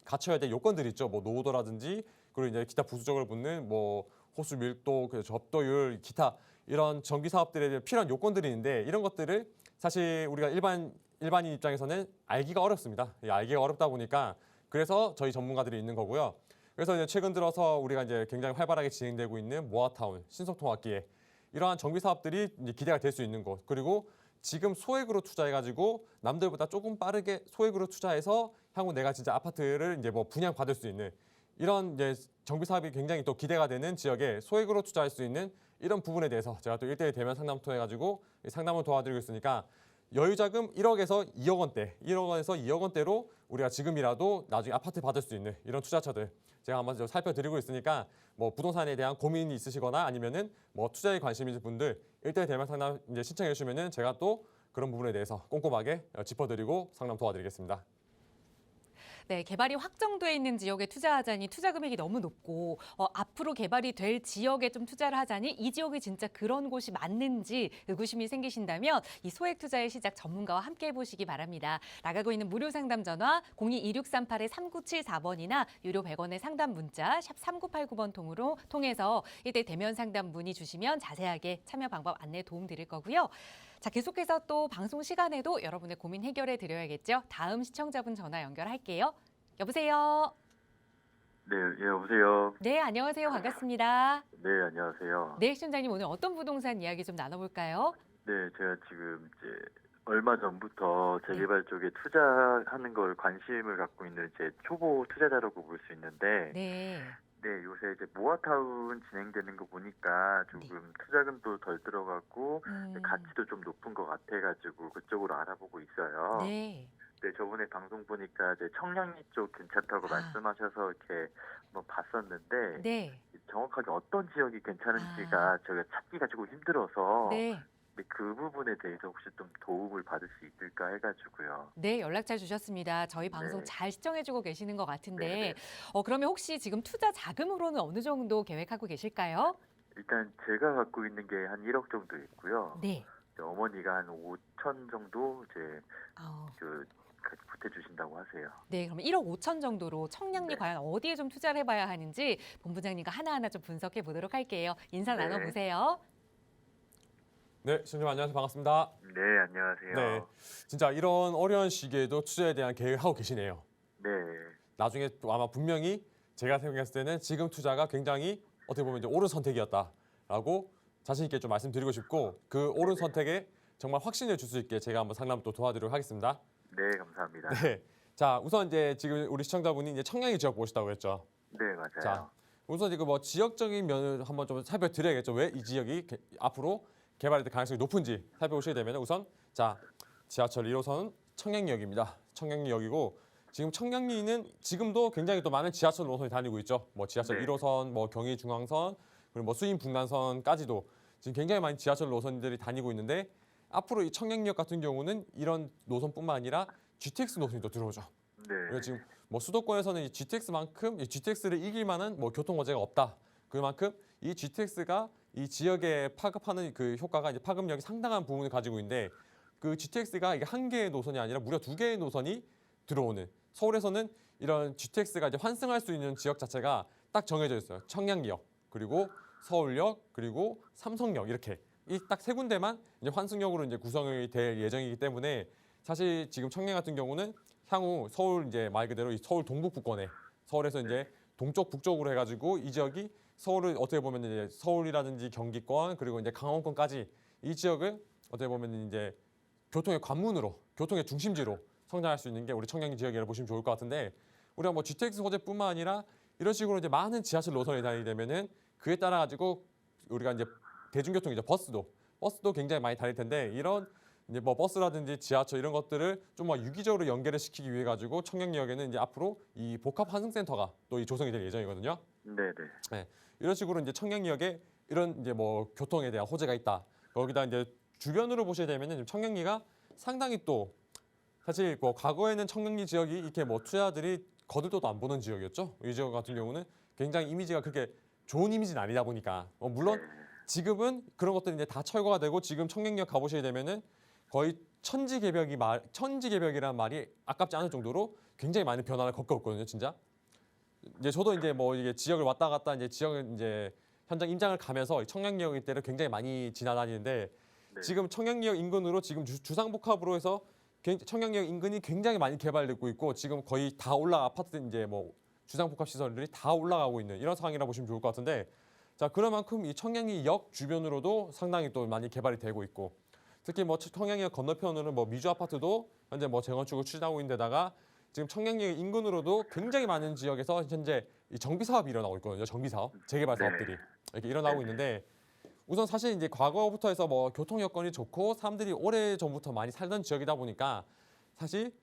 갖춰야 될 요건들이 있죠. 뭐 노후도라든지 그리고 이제 기타 부수적으로 붙는 뭐 호수 밀도, 접도율, 기타 이런 정비 사업들에 필요한 요건들이 있는데, 이런 것들을 사실 우리가 일반인 입장에서는 알기가 어렵습니다. 알기가 어렵다 보니까 그래서 저희 전문가들이 있는 거고요. 그래서 이제 최근 들어서 우리가 이제 굉장히 활발하게 진행되고 있는 모아타운, 신속통합기획 이러한 정비 사업들이 이제 기대가 될 수 있는 곳, 그리고 지금 소액으로 투자해가지고 남들보다 조금 빠르게 소액으로 투자해서 향후 내가 진짜 아파트를 이제 뭐 분양받을 수 있는 이런 이제 정비 사업이 굉장히 또 기대가 되는 지역에 소액으로 투자할 수 있는 이런 부분에 대해서 제가 또 1:1 대면 상담 통해가지고 상담을 도와드리고 있으니까 여유자금 1억에서 2억 원대, 1억 원에서 2억 원대로 우리가 지금이라도 나중에 아파트 받을 수 있는 이런 투자처들 제가 한번 좀 살펴드리고 있으니까, 뭐 부동산에 대한 고민이 있으시거나 아니면은 뭐 투자에 관심 있는 분들 1:1 대면 상담 이제 신청해 주시면은 제가 또 그런 부분에 대해서 꼼꼼하게 짚어드리고 상담 도와드리겠습니다. 네, 개발이 확정돼 있는 지역에 투자하자니 투자 금액이 너무 높고 앞으로 개발이 될 지역에 좀 투자를 하자니 이 지역이 진짜 그런 곳이 맞는지 의구심이 생기신다면 이 소액 투자의 시작 전문가와 함께 해보시기 바랍니다. 나가고 있는 무료 상담 전화 02-2638-3974번이나 유료 100원의 상담 문자 샵 3989번 통해서 이때 대면 상담 문의 주시면 자세하게 참여 방법 안내 도움 드릴 거고요. 자, 계속해서 또 방송 시간에도 여러분의 고민 해결해 드려야겠죠. 다음 시청자분 전화 연결할게요. 여보세요. 네, 여보세요. 네, 안녕하세요. 반갑습니다. 네, 안녕하세요. 네, 시청자님 오늘 어떤 부동산 이야기 좀 나눠볼까요? 네, 제가 지금 이제 얼마 전부터 재개발 쪽에 투자하는 걸 관심을 갖고 있는 제 초보 투자자라고 볼 수 있는데, 네. 네, 요새 이제 모아타운 진행되는 거 보니까 조금 투자금도 덜 들어가고 가치도 좀 높은 것 같아가지고 그쪽으로 알아보고 있어요. 네. 네, 저번에 방송 보니까 이제 청량리 쪽 괜찮다고 말씀하셔서 이렇게 한번 봤었는데, 네. 정확하게 어떤 지역이 괜찮은지가 제가 찾기가 조금 힘들어서 네. 네, 그 부분에 대해서 혹시 좀 도움을 받을 수 있을까 해가지고요. 네, 연락처 주셨습니다. 저희 방송 네. 잘 시청해주고 계시는 것 같은데, 네, 네. 그러면 혹시 지금 투자 자금으로는 어느 정도 계획하고 계실까요? 일단 제가 갖고 있는 게 한 1억 정도 있고요. 네. 이제 어머니가 한 5천 정도 이제 어, 같이 보태주신다고 하세요. 네, 그러면 1억 5천 정도로 청량리 네. 과연 어디에 좀 투자를 해봐야 하는지 본부장님과 하나하나 좀 분석해 보도록 할게요. 인사 네. 나눠보세요. 네, 시청자 안녕하세요. 반갑습니다. 네, 안녕하세요. 네, 진짜 이런 어려운 시기에도 투자에 대한 계획을 하고 계시네요. 네, 나중에 또 아마 분명히 제가 생각했을 때는 지금 투자가 굉장히 어떻게 보면 이제 옳은 선택이었다라고 자신 있게 좀 말씀드리고 싶고 그 옳은 선택에 정말 확신을 줄 수 있게 제가 한번 상담 또 도와드리도록 하겠습니다. 네, 감사합니다. 네, 자 우선 이제 지금 우리 시청자분이 이제 청량리 지역 보시다고 했죠. 네, 맞아요. 자, 우선 이거 뭐 지역적인 면을 한번 좀 살펴드려야겠죠. 왜 이 지역이 앞으로 개발될 가능성이 높은지 살펴보시게 되면 우선 자 지하철 1호선 청량리역입니다. 청량리역이고 지금 청량리는 지금도 굉장히 또 많은 지하철 노선이 다니고 있죠. 뭐 지하철 네. 1호선, 뭐 경의중앙선, 그리고 뭐 수인북란선까지도 지금 굉장히 많은 지하철 노선들이 다니고 있는데 앞으로 이 청량리역 같은 경우는 이런 노선뿐만 아니라 GTX 노선이 또 들어오죠. 네, 그래서 지금 뭐 수도권에서는 이 GTX만큼 이 GTX를 이길 만한 뭐 교통 어제가 없다. 그만큼 이 GTX가 이 지역에 파급하는 그 효과가 이제 파급력이 상당한 부분을 가지고 있는데 그 GTX가 이게 한 개의 노선이 아니라 무려 2개의 노선이 들어오는 서울에서는 이런 GTX가 이제 환승할 수 있는 지역 자체가 딱 정해져 있어요. 청량리역 그리고 서울역 그리고 삼성역 이렇게 이 딱 세 군데만 이제 환승역으로 이제 구성이 될 예정이기 때문에 사실 지금 청량 같은 경우는 향후 서울 이제 말 그대로 이 서울 동북부권에 서울에서 이제 동쪽 북쪽으로 해가지고 이 지역이 서울을 어떻게 보면 이제 서울이라든지 경기권 그리고 이제 강원권까지 이 지역을 어떻게 보면 이제 교통의 관문으로 교통의 중심지로 성장할 수 있는 게 우리 청량리 지역이라고 보시면 좋을 것 같은데 우리가 뭐 GTX 소재뿐만 아니라 이런 식으로 이제 많은 지하철 노선이 다니게 되면은 그에 따라 가지고 우리가 이제 대중교통이죠 버스도 굉장히 많이 다닐 텐데 이런 이제 뭐 버스라든지 지하철 이런 것들을 좀 뭐 유기적으로 연결을 시키기 위해 가지고 청량리역에는 이제 앞으로 이 복합 환승센터가 또 이 조성이 될 예정이거든요. 네, 네, 이런 식으로 이제 청량리역에 이런 이제 뭐 교통에 대한 호재가 있다. 거기다 이제 주변으로 보시게 되면은 청량리가 상당히 또 사실 뭐 과거에는 청량리 지역이 이렇게 뭐 투자들이 거들떠도 안 보는 지역이었죠. 이 지역 같은 경우는 굉장히 이미지가 그렇게 좋은 이미지는 아니다 보니까 물론 지금은 그런 것들이 이제 다 철거가 되고 지금 청량리역 가보시게 되면은 거의 천지개벽이라는 말이 아깝지 않을 정도로 굉장히 많은 변화를 겪었거든요, 진짜. 이제 저도 이제 뭐 이게 지역을 왔다 갔다 이제 지역을 이제 현장 임장을 가면서 청량리역 일대를 굉장히 많이 지나다니는데 네. 지금 청량리역 인근으로 지금 주상복합으로 해서 청량리역 인근이 굉장히 많이 개발되고 있고 지금 거의 다 아파트 이제 뭐 주상복합 시설들이 다 올라가고 있는 이런 상황이라 보시면 좋을 것 같은데 자 그런 만큼 이 청량리역 주변으로도 상당히 또 많이 개발이 되고 있고 특히 뭐 청량리역 건너편으로는 뭐 미주 아파트도 현재 뭐 재건축을 추진하고 있는 데다가 지금 청량리역 인근으로도 굉장히 많은 지역에서 현재 이 정비 사업이 일어나고 있거든요. 정비 사업, 재개발 사업들이 이렇게 일어나고 있는데 우선 사실 이제 과거부터 해서 뭐 교통 여건이 좋고 사람들이 오래 전부터 많이 살던 지역이다 보니까 사실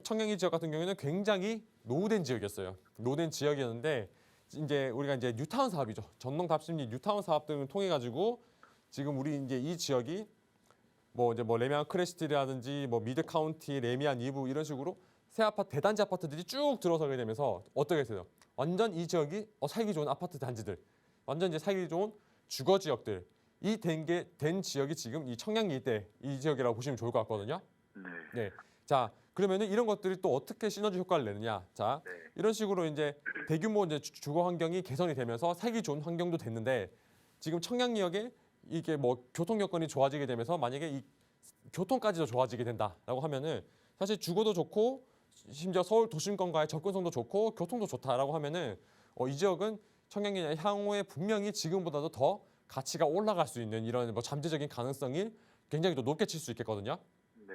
청량리 지역 같은 경우에는 굉장히 노후된 지역이었어요. 노후된 지역이었는데 이제 우리가 이제 뉴타운 사업이죠. 전동 답심리 뉴타운 사업 등을 통해 가지고 지금 우리 이제 이 지역이 뭐 이제 뭐 레미안 크레시티라든지 뭐 미드 카운티, 레미안 이브 이런 식으로 새 아파트 대단지 아파트들이 쭉 들어서게 되면서 어떻게 돼요? 완전 이 지역이 살기 좋은 아파트 단지들, 완전 이제 살기 좋은 주거 지역들 이 된 지역이 지금 이 청량리 일대 이 지역이라고 보시면 좋을 것 같거든요. 네. 네. 자, 그러면은 이런 것들이 또 어떻게 시너지 효과를 내느냐? 자, 네. 이런 식으로 이제 대규모 이제 주거 환경이 개선이 되면서 살기 좋은 환경도 됐는데 지금 청량리역에 이게 뭐 교통 여건이 좋아지게 되면서 만약에 이 교통까지도 좋아지게 된다라고 하면은 사실 주거도 좋고 심지어 서울 도심권과의 접근성도 좋고 교통도 좋다라고 하면은 이 지역은 청량리 향후에 분명히 지금보다도 더 가치가 올라갈 수 있는 이런 뭐 잠재적인 가능성이 굉장히 또 높게 칠 수 있겠거든요. 네.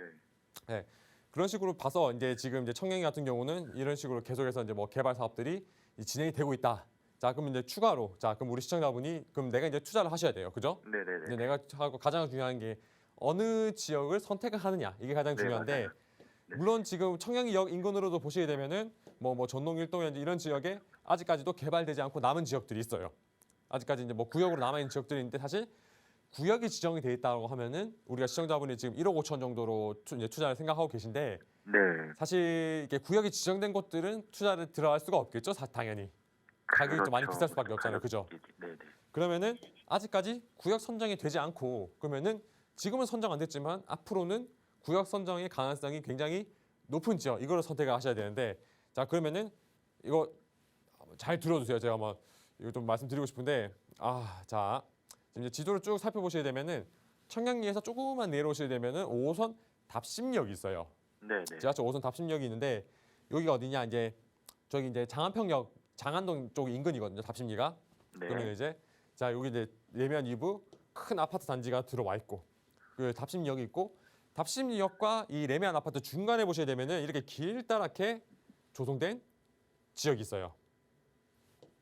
네. 그런 식으로 봐서 이제 지금 이제 청량리 같은 경우는 이런 식으로 계속해서 이제 뭐 개발 사업들이 진행이 되고 있다. 자, 그럼 이제 추가로 그럼 우리 시청자분이 그럼 내가 이제 투자를 하셔야 돼요. 그죠? 네네네. 이제 내가 하고 가장 중요한 게 어느 지역을 선택을 하느냐. 이게 가장 네, 중요한데 맞아요. 네. 물론 지금 청량리역 인근으로도 보시게 되면은 뭐 전동 일동 이런 지역에 아직까지도 개발되지 않고 남은 지역들이 있어요. 아직까지 이제 뭐 구역으로 남아 있는 지역들이 있는데 사실 구역이 지정이 돼 있다고 하면은 우리가 시청자분이 지금 1억 5천 정도로 이제 투자를 생각하고 계신데 네. 사실 이게 구역이 지정된 곳들은 투자를 들어갈 수가 없겠죠. 당연히 가격이 좀 많이 그렇죠. 비쌀 수밖에 없잖아요. 그죠? 네네. 그러면은 아직까지 구역 선정이 되지 않고 그러면은 지금은 선정 안 됐지만 앞으로는 구역 선정의 가능성이 굉장히 높은 지역 이거를 선택을 하셔야 되는데 자 그러면은 이거 잘 들어주세요. 제가 뭐 이거 좀 말씀드리고 싶은데 자 지금 이제 지도를 쭉 살펴보시게 되면은 청량리에서 조금만 내려오시게 되면은 5호선 답심역이 있어요. 네네. 지하철 5호선 답심역이 있는데 여기가 어디냐 이제 저기 이제 장안평역 장안동 쪽 인근이거든요. 답심리가. 네. 그러면 이제 자 여기 이제 내면 2부 큰 아파트 단지가 들어와 있고 그 답심역이 있고 답심역과 이 레미안 아파트 중간에 보시게 되면은 이렇게 길다랗게 조성된 지역이 있어요.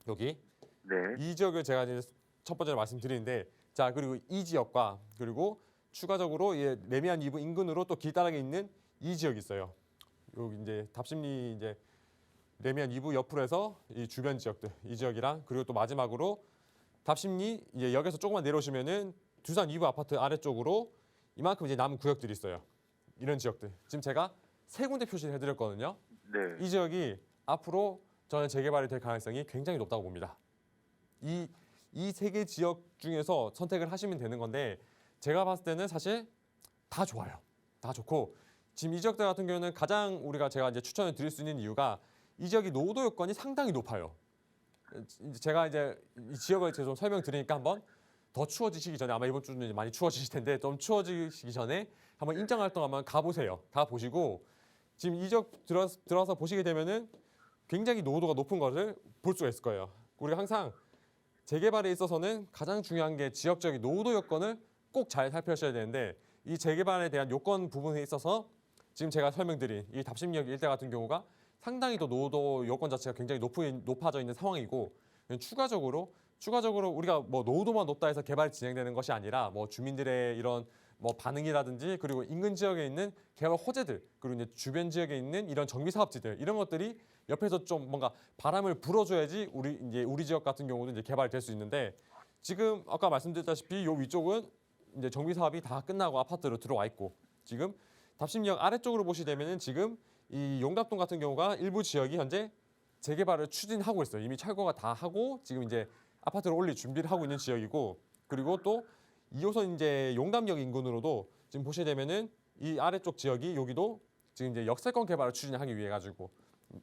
여기 네. 이 지역을 제가 이제 첫 번째로 말씀드리는데 자 그리고 이 지역과 그리고 추가적으로 레미안 2부 인근으로 또 길다랗게 있는 이 지역이 있어요. 여기 이제 답심리 이제 레미안 2부 옆으로 해서 이 주변 지역들 이 지역이랑 그리고 또 마지막으로 답심리 이제 역에서 조금만 내려오시면은 두산 2부 아파트 아래쪽으로 이만큼 이제 남은 구역들이 있어요. 이런 지역들 지금 제가 세 군데 표시를 해드렸거든요. 네. 이 지역이 앞으로 저는 재개발이 될 가능성이 굉장히 높다고 봅니다. 이 세 개 지역 중에서 선택을 하시면 되는 건데 제가 봤을 때는 사실 다 좋아요. 다 좋고 지금 이 지역들 같은 경우는 가장 제가 이제 추천을 드릴 수 있는 이유가 이 지역이 노도 여건이 상당히 높아요. 제가 이제 이 지역을 좀 설명드리니까 한번 더 추워지시기 전에 아마 이번 주는 이제 많이 추워지실 텐데 좀 추워지시기 전에 한번 인정 활동 한번 가보세요. 가 보시고 지금 이 지역 들어서 보시게 되면은 굉장히 노도가 높은 것을 볼 수가 있을 거예요. 우리가 항상 재개발에 있어서는 가장 중요한 게 지역적인 노도 여건을 꼭 잘 살펴셔야 되는데 이 재개발에 대한 요건 부분에 있어서 지금 제가 설명드린 이 답심역 일대 같은 경우가 상당히 또 노도 요건 자체가 굉장히 높아져 있는 상황이고 추가적으로 우리가 뭐 노도만 높다 해서 개발이 진행되는 것이 아니라 뭐 주민들의 이런 뭐 반응이라든지 그리고 인근 지역에 있는 개발 호재들 그리고 이제 주변 지역에 있는 이런 정비 사업지들 이런 것들이 옆에서 좀 뭔가 바람을 불어줘야지 우리 지역 같은 경우도 이제 개발이 될 수 있는데 지금 아까 말씀드렸다시피 요 위쪽은 이제 정비 사업이 다 끝나고 아파트로 들어와 있고 지금 답심역 아래쪽으로 보시게 되면은 지금 이 용답동 같은 경우가 일부 지역이 현재 재개발을 추진하고 있어요. 이미 철거가 다 하고 지금 이제 아파트를 올릴 준비를 하고 있는 지역이고 그리고 또 2호선 이제 용담역 인근으로도 지금 보시게 되면은 이 아래쪽 지역이 여기도 지금 이제 역세권 개발을 추진하기 위해 가지고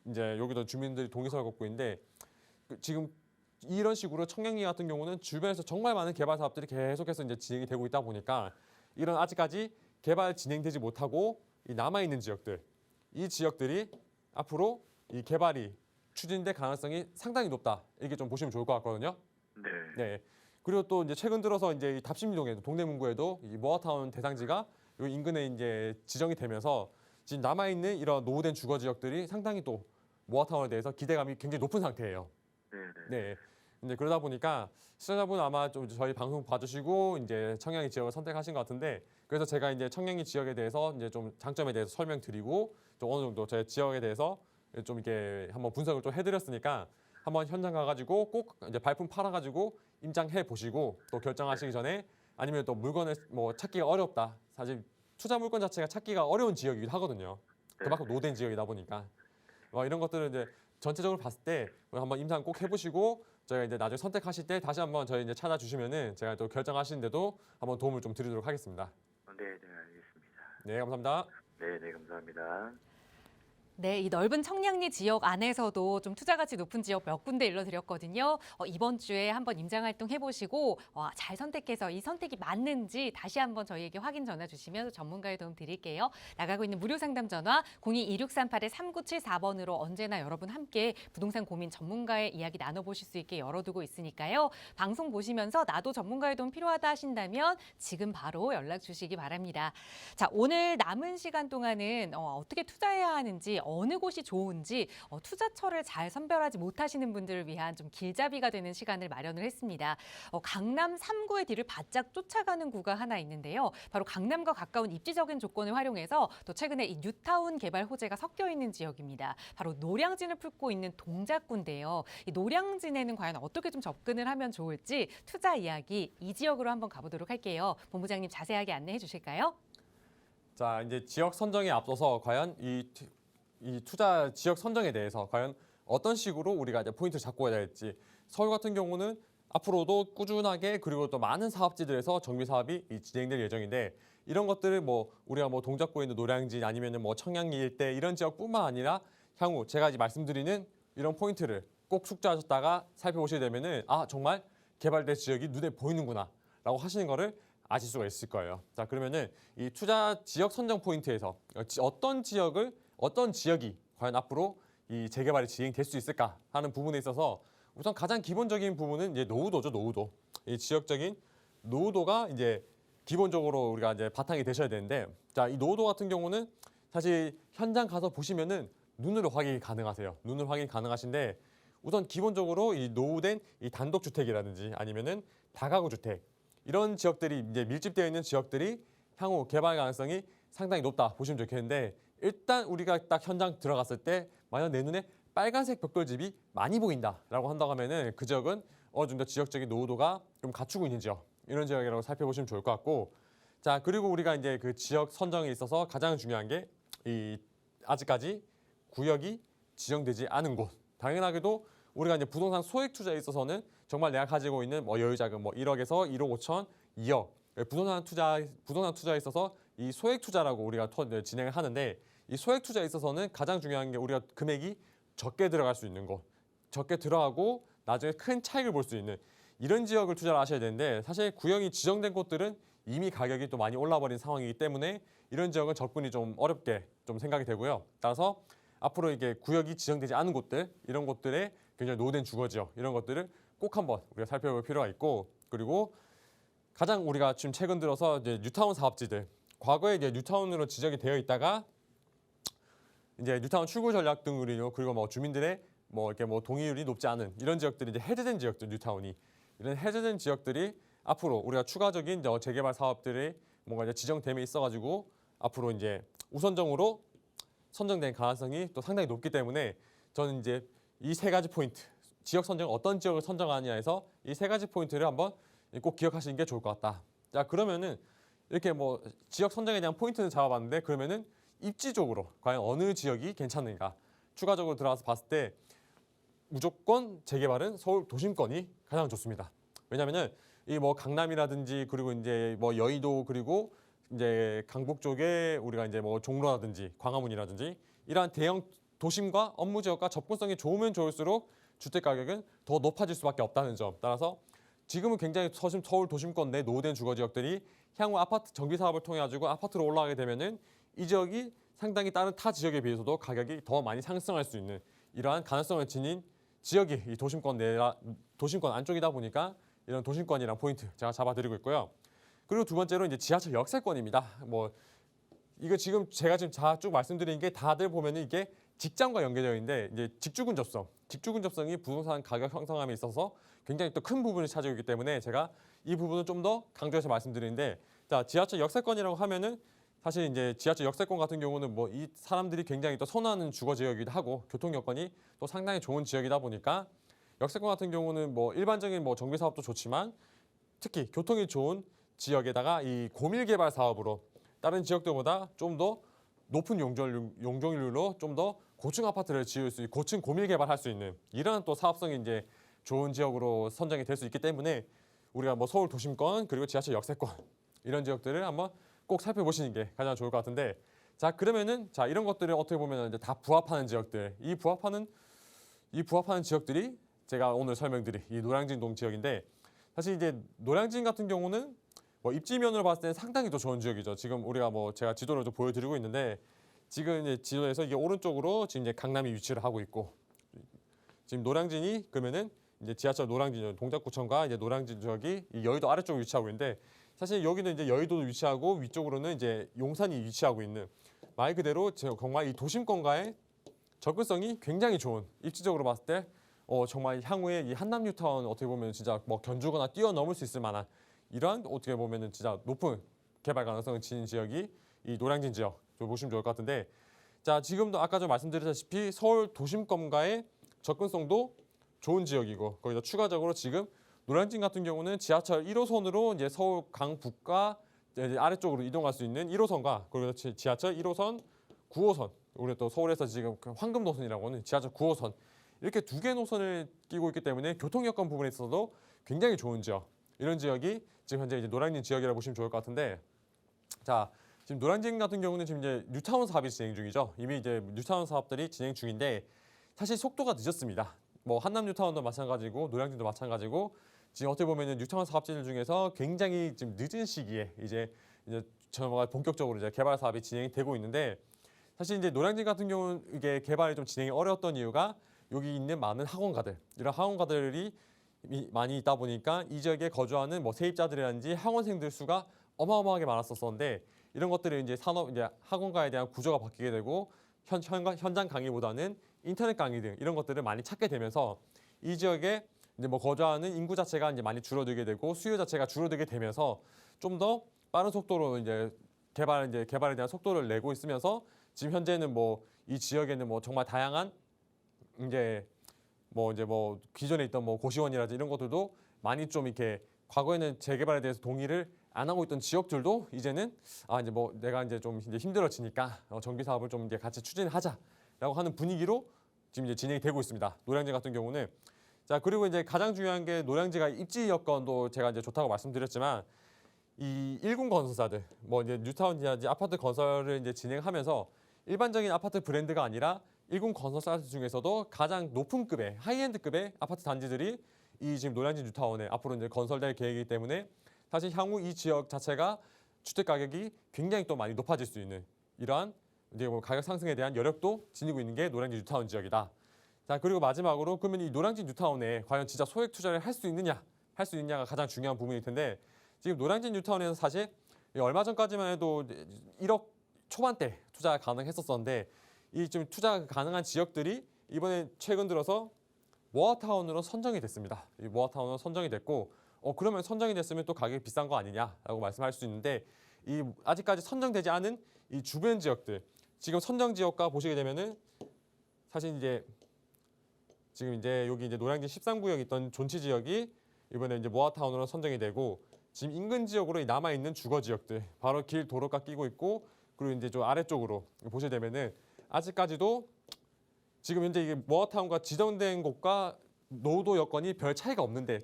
이제 여기도 주민들이 동의서를 걷고 있는데 지금 이런 식으로 청량리 같은 경우는 주변에서 정말 많은 개발 사업들이 계속해서 이제 진행이 되고 있다 보니까 이런 아직까지 개발 진행되지 못하고 이 남아 있는 지역들 이 지역들이 앞으로 이 개발이 추진될 가능성이 상당히 높다 이렇게 좀 보시면 좋을 것 같거든요. 네. 네. 그리고 또 이제 최근 들어서 이제 이 답심동에도 동대문구에도 이 모아타운 대상지가 요 인근에 이제 지정이 되면서 지금 남아 있는 이런 노후된 주거 지역들이 상당히 또 모아타운에 대해서 기대감이 굉장히 높은 상태예요. 네. 네. 이제 그러다 보니까 시청자분 아마 좀 저희 방송 봐주시고 이제 청량리 지역을 선택하신 것 같은데 그래서 제가 이제 청량리 지역에 대해서 이제 좀 장점에 대해서 설명드리고 좀 어느 정도 제 지역에 대해서 좀 이렇게 한번 분석을 좀 해드렸으니까 한번 현장 가가지고 꼭 이제 발품 팔아가지고 임장해 보시고 또 결정하시기 전에 아니면 또 물건을 뭐 찾기가 어렵다. 사실 투자 물건 자체가 찾기가 어려운 지역이기도 하거든요. 그만큼 노된 지역이다 보니까 이런 것들은 이제 전체적으로 봤을 때 한번 임상 꼭 해보시고 저희가 이제 나중에 선택하실 때 다시 한번 저희 이제 찾아주시면은 제가 또 결정하시는데도 한번 도움을 좀 드리도록 하겠습니다. 네, 알겠습니다. 네, 감사합니다. 네, 감사합니다. 네, 이 넓은 청량리 지역 안에서도 좀 투자 가치 높은 지역 몇 군데 일러드렸거든요. 이번 주에 한번 임장 활동 해보시고 잘 선택해서 이 선택이 맞는지 다시 한번 저희에게 확인 전화 주시면 전문가의 도움 드릴게요. 나가고 있는 무료 상담 전화 02-2638-3974번으로 언제나 여러분 함께 부동산 고민 전문가의 이야기 나눠보실 수 있게 열어두고 있으니까요. 방송 보시면서 나도 전문가의 도움 필요하다 하신다면 지금 바로 연락 주시기 바랍니다. 자, 오늘 남은 시간 동안은 어떻게 투자해야 하는지 어느 곳이 좋은지 투자처를 잘 선별하지 못하시는 분들을 위한 좀 길잡이가 되는 시간을 마련을 했습니다. 강남 3구의 뒤를 바짝 쫓아가는 구가 하나 있는데요. 바로 강남과 가까운 입지적인 조건을 활용해서 또 최근에 이 뉴타운 개발 호재가 섞여 있는 지역입니다. 바로 노량진을 품고 있는 동작구인데요. 이 노량진에는 과연 어떻게 좀 접근을 하면 좋을지 투자 이야기 이 지역으로 한번 가보도록 할게요. 본부장님 자세하게 안내해 주실까요? 자, 이제 지역 선정에 앞서서 과연 이 투자 지역 선정에 대해서 과연 어떤 식으로 우리가 이제 포인트를 잡고 가야 될지 서울 같은 경우는 앞으로도 꾸준하게 그리고 또 많은 사업지들에서 정비 사업이 진행될 예정인데 이런 것들을 우리가 동작구에 있는 노량진 아니면은 청량리 일대 이런 지역뿐만 아니라 향후 제가 이제 말씀드리는 이런 포인트를 꼭 숙지하셨다가 살펴보시게 되면은 정말 개발될 지역이 눈에 보이는구나라고 하시는 거를 아실 수가 있을 거예요. 자, 그러면은 이 투자 지역 선정 포인트에서 어떤 지역이 과연 앞으로 이 재개발이 진행될 수 있을까 하는 부분에 있어서 우선 가장 기본적인 부분은 이제 노후도죠, 노후도. 이 지역적인 노후도가 이제 기본적으로 우리가 이제 바탕이 되셔야 되는데, 자, 이 노후도 같은 경우는 사실 현장 가서 보시면은 눈으로 확인이 가능하세요. 눈으로 확인이 가능하신데 우선 기본적으로 이 노후된 이 단독주택이라든지 아니면은 다가구 주택 이런 지역들이 이제 밀집되어 있는 지역들이 향후 개발 가능성이 상당히 높다 보시면 좋겠는데 일단 우리가 딱 현장 들어갔을 때 만약 내 눈에 빨간색 벽돌집이 많이 보인다라고 한다고 하면은 그 지역은 어느 정도 지역적인 노후도가 좀 갖추고 있는 지역 이런 지역이라고 살펴보시면 좋을 것 같고 자 그리고 우리가 이제 그 지역 선정에 있어서 가장 중요한 게 이 아직까지 구역이 지정되지 않은 곳 당연하게도 우리가 이제 부동산 소액 투자에 있어서는 정말 내가 가지고 있는 여유 자금 1억에서 1억 5천, 2억 부동산 투자에 있어서 이 소액 투자라고 우리가 진행을 하는데 이 소액 투자에 있어서는 가장 중요한 게 우리가 금액이 적게 들어갈 수 있는 곳, 적게 들어가고 나중에 큰 차익을 볼 수 있는 이런 지역을 투자를 하셔야 되는데 사실 구역이 지정된 곳들은 이미 가격이 또 많이 올라버린 상황이기 때문에 이런 지역은 접근이 좀 어렵게 좀 생각이 되고요. 따라서 앞으로 이게 구역이 지정되지 않은 곳들 이런 곳들의 굉장히 노후된 주거 지역 이런 것들을 꼭 한번 우리가 살펴볼 필요가 있고 그리고 가장 우리가 지금 최근 들어서 이제 뉴타운 사업지들 과거에 이제 뉴타운으로 지정이 되어 있다가 이제 뉴타운 출구 전략 등으로 그리고 주민들의 이렇게 동의율이 높지 않은 이런 지역들이 이제 해제된 지역들 뉴타운이 이런 해제된 지역들이 앞으로 우리가 추가적인 재개발 사업들이 뭔가 이제 지정됨에 있어가지고 앞으로 이제 우선적으로 선정된 가능성이 또 상당히 높기 때문에 저는 이제 이 세 가지 포인트 지역 선정 어떤 지역을 선정하느냐에서 이 세 가지 포인트를 한번 꼭 기억하시는 게 좋을 것 같다. 자 그러면은 이렇게 지역 선정에 대한 포인트는 잡아봤는데 그러면은 입지적으로 과연 어느 지역이 괜찮은가 추가적으로 들어가서 봤을 때 무조건 재개발은 서울 도심권이 가장 좋습니다. 왜냐하면은 이 강남이라든지 그리고 이제 여의도 그리고 이제 강북 쪽에 우리가 이제 종로라든지 광화문이라든지 이러한 대형 도심과 업무 지역과 접근성이 좋으면 좋을수록 주택 가격은 더 높아질 수밖에 없다는 점. 따라서 지금은 굉장히 서울 도심권 내 노후된 주거 지역들이 향후 아파트 정비 사업을 통해 가지고 아파트로 올라가게 되면은 이 지역이 상당히 다른 타 지역에 비해서도 가격이 더 많이 상승할 수 있는 이러한 가능성을 지닌 지역이 이 도심권 안쪽이다 보니까 이런 도심권이란 포인트 제가 잡아드리고 있고요. 그리고 두 번째로 이제 지하철 역세권입니다. 이거 지금 제가 쭉 말씀드린 게 다들 보면은 이게 직장과 연계되어 있는데 이제 직주근 접성이 부동산 가격 형성함에 있어서 굉장히 또 큰 부분을 차지하고 있기 때문에 제가 이 부분을 좀 더 강조해서 말씀드리는데 자 지하철 역세권이라고 하면은 사실 이제 지하철 역세권 같은 경우는 이 사람들이 굉장히 또 선호하는 주거 지역이기도 하고 교통 여건이 또 상당히 좋은 지역이다 보니까 역세권 같은 경우는 일반적인 정비 사업도 좋지만 특히 교통이 좋은 지역에다가 이 고밀 개발 사업으로 다른 지역들보다 좀 더 높은 용적률로 좀 더 고층 아파트를 지을 수 있고 고층 고밀 개발할 수 있는 이런 또 사업성이 이제 좋은 지역으로 선정이 될 수 있기 때문에 우리가 뭐 서울 도심권 그리고 지하철 역세권 이런 지역들을 한번 꼭 살펴보시는 게 가장 좋을 것 같은데 자 그러면은 자 이런 것들을 어떻게 보면 이제 다 부합하는 지역들 이 부합하는 지역들이 제가 오늘 설명드릴 이 노량진동 지역인데 사실 이제 노량진 같은 경우는 뭐 입지면으로 봤을 때는 상당히 더 좋은 지역이죠. 지금 우리가 뭐 제가 지도를 좀 보여드리고 있는데 지금 이제 지도에서 이게 오른쪽으로 지금 이제 강남이 위치를 하고 있고 지금 노량진이 그러면은 이제 지하철 노량진 동작구청과 이제 노량진 지역이 이 여의도 아래쪽에 위치하고 있는데 사실 여기는 이제 여의도도 위치하고 위쪽으로는 이제 용산이 위치하고 있는 말 그대로 정말 이 도심권과의 접근성이 굉장히 좋은 입지적으로 봤을 때 정말 향후에 이 한남 뉴타운 어떻게 보면 진짜 뭐 견주거나 뛰어넘을 수 있을 만한 이러한 어떻게 보면은 진짜 높은 개발 가능성을 지닌 지역이 이 노량진 지역 보시면 좋을 것 같은데 자 지금도 아까 좀 말씀드렸다시피 서울 도심권과의 접근성도 좋은 지역이고 거기다 추가적으로 지금 노량진 같은 경우는 지하철 1호선으로 이제 서울 강북과 이제 아래쪽으로 이동할 수 있는 1호선과 그리고 지하철 1호선, 9호선 우리 또 서울에서 지금 그 황금 노선이라고 하는 지하철 9호선 이렇게 두 개 노선을 끼고 있기 때문에 교통 여건 부분에 있어서도 굉장히 좋은 지역 이런 지역이 지금 현재 이제 노량진 지역이라고 보시면 좋을 것 같은데 자 지금 노량진 같은 경우는 지금 이제 뉴타운 사업이 진행 중이죠. 이미 이제 뉴타운 사업들이 진행 중인데 사실 속도가 늦었습니다. 뭐 한남 뉴타운도 마찬가지고 노량진도 마찬가지고 지금 어떻게 보면은 뉴타운 사업지들 중에서 굉장히 지금 늦은 시기에 이제 정말 본격적으로 이제 개발 사업이 진행이 되고 있는데 사실 이제 노량진 같은 경우는 이게 개발이 좀 진행이 어려웠던 이유가 여기 있는 많은 학원가들 이런 학원가들이 많이 있다 보니까 이 지역에 거주하는 뭐 세입자들이라든지 학원생들 수가 어마어마하게 많았었는데 이런 것들이 이제 학원가에 대한 구조가 바뀌게 되고 현장 강의보다는 인터넷 강의 등 이런 것들을 많이 찾게 되면서 이 지역에 이제 뭐 거주하는 인구 자체가 이제 많이 줄어들게 되고 수요 자체가 줄어들게 되면서 좀 더 빠른 속도로 이제 개발에 대한 속도를 내고 있으면서 지금 현재는 뭐 이 지역에는 뭐 정말 다양한 이제 뭐 기존에 있던 뭐 고시원이라든지 이런 것들도 많이 좀 이렇게 과거에는 재개발에 대해서 동의를 안 하고 있던 지역들도 이제는 이제 뭐 내가 이제 좀 이제 힘들어지니까 정비 사업을 좀 이제 같이 추진하자라고 하는 분위기로 지금 이제 진행이 되고 있습니다. 노량진 같은 경우는 자 그리고 이제 가장 중요한 게 노량진가 입지 여건도 제가 이제 좋다고 말씀드렸지만 이 일군 건설사들 뭐 이제 뉴타운이라든지 아파트 건설을 이제 진행하면서 일반적인 아파트 브랜드가 아니라 일군 건설사들 중에서도 가장 높은 급의 하이엔드급의 아파트 단지들이 이 지금 노량진 뉴타운에 앞으로 이제 건설될 계획이기 때문에 사실 향후 이 지역 자체가 주택 가격이 굉장히 또 많이 높아질 수 있는 이러한 이제 뭐 가격 상승에 대한 여력도 지니고 있는 게 노량진 뉴타운 지역이다. 자 그리고 마지막으로 그러면 이 노량진 뉴타운에 과연 진짜 소액 투자를 할 수 있느냐가 가장 중요한 부분일 텐데 지금 노량진 뉴타운에서 사실 얼마 전까지만 해도 1억 초반대 투자가 가능했었는데 이 좀 투자가 가능한 지역들이 이번에 최근 들어서 모아타운으로 선정이 됐습니다. 이 모아타운으로 선정이 됐고 그러면 선정이 됐으면 또 가격이 비싼 거 아니냐라고 말씀할 수 있는데 이 아직까지 선정되지 않은 이 주변 지역들 지금 선정 지역과 보시게 되면은 사실 이제 지금 이제 여기 이제 노량진 13구역 있던 존치 지역이 이번에 이제 모아타운으로 선정이 되고 지금 인근 지역으로 남아 있는 주거 지역들 바로 길 도로가 끼고 있고 그리고 이제 좀 아래쪽으로 보시게 되면은 아직까지도 지금 현재 이게 모아타운과 지정된 곳과 노도 여건이 별 차이가 없는데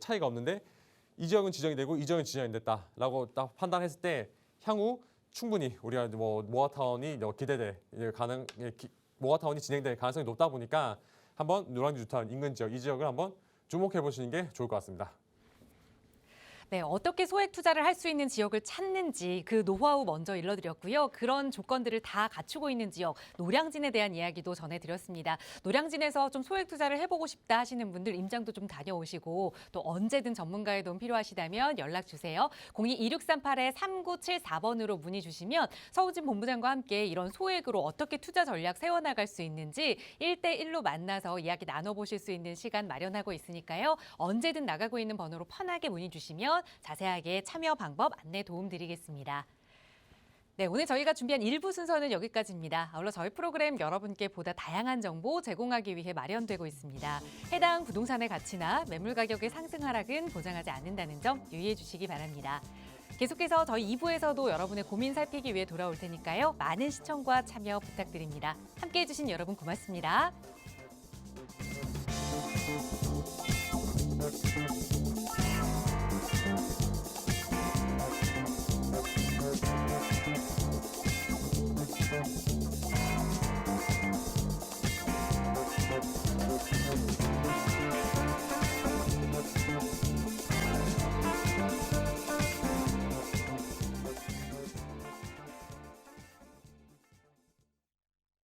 이 지역은 지정이 되고 이 지역은 지정이 됐다라고 딱 판단했을 때 향후 충분히 우리가 뭐 모아타운이 모아타운이 진행될 가능성이 높다 보니까 한번 노량진 뉴타운 인근 지역 이 지역을 한번 주목해 보시는 게 좋을 것 같습니다. 네, 어떻게 소액 투자를 할 수 있는 지역을 찾는지 그 노하우 먼저 일러드렸고요. 그런 조건들을 다 갖추고 있는 지역, 노량진에 대한 이야기도 전해드렸습니다. 노량진에서 좀 소액 투자를 해보고 싶다 하시는 분들 임장도 좀 다녀오시고 또 언제든 전문가의 도움 필요하시다면 연락 주세요. 02-2638-3974번으로 문의 주시면 서우진 본부장과 함께 이런 소액으로 어떻게 투자 전략 세워나갈 수 있는지 1대1로 만나서 이야기 나눠보실 수 있는 시간 마련하고 있으니까요. 언제든 나가고 있는 번호로 편하게 문의 주시면 자세하게 참여 방법 안내 도움드리겠습니다. 네, 오늘 저희가 준비한 1부 순서는 여기까지입니다. 아울러 저희 프로그램 여러분께 보다 다양한 정보 제공하기 위해 마련되고 있습니다. 해당 부동산의 가치나 매물 가격의 상승 하락은 보장하지 않는다는 점 유의해 주시기 바랍니다. 계속해서 저희 2부에서도 여러분의 고민 살피기 위해 돌아올 테니까요. 많은 시청과 참여 부탁드립니다. 함께해 주신 여러분 고맙습니다.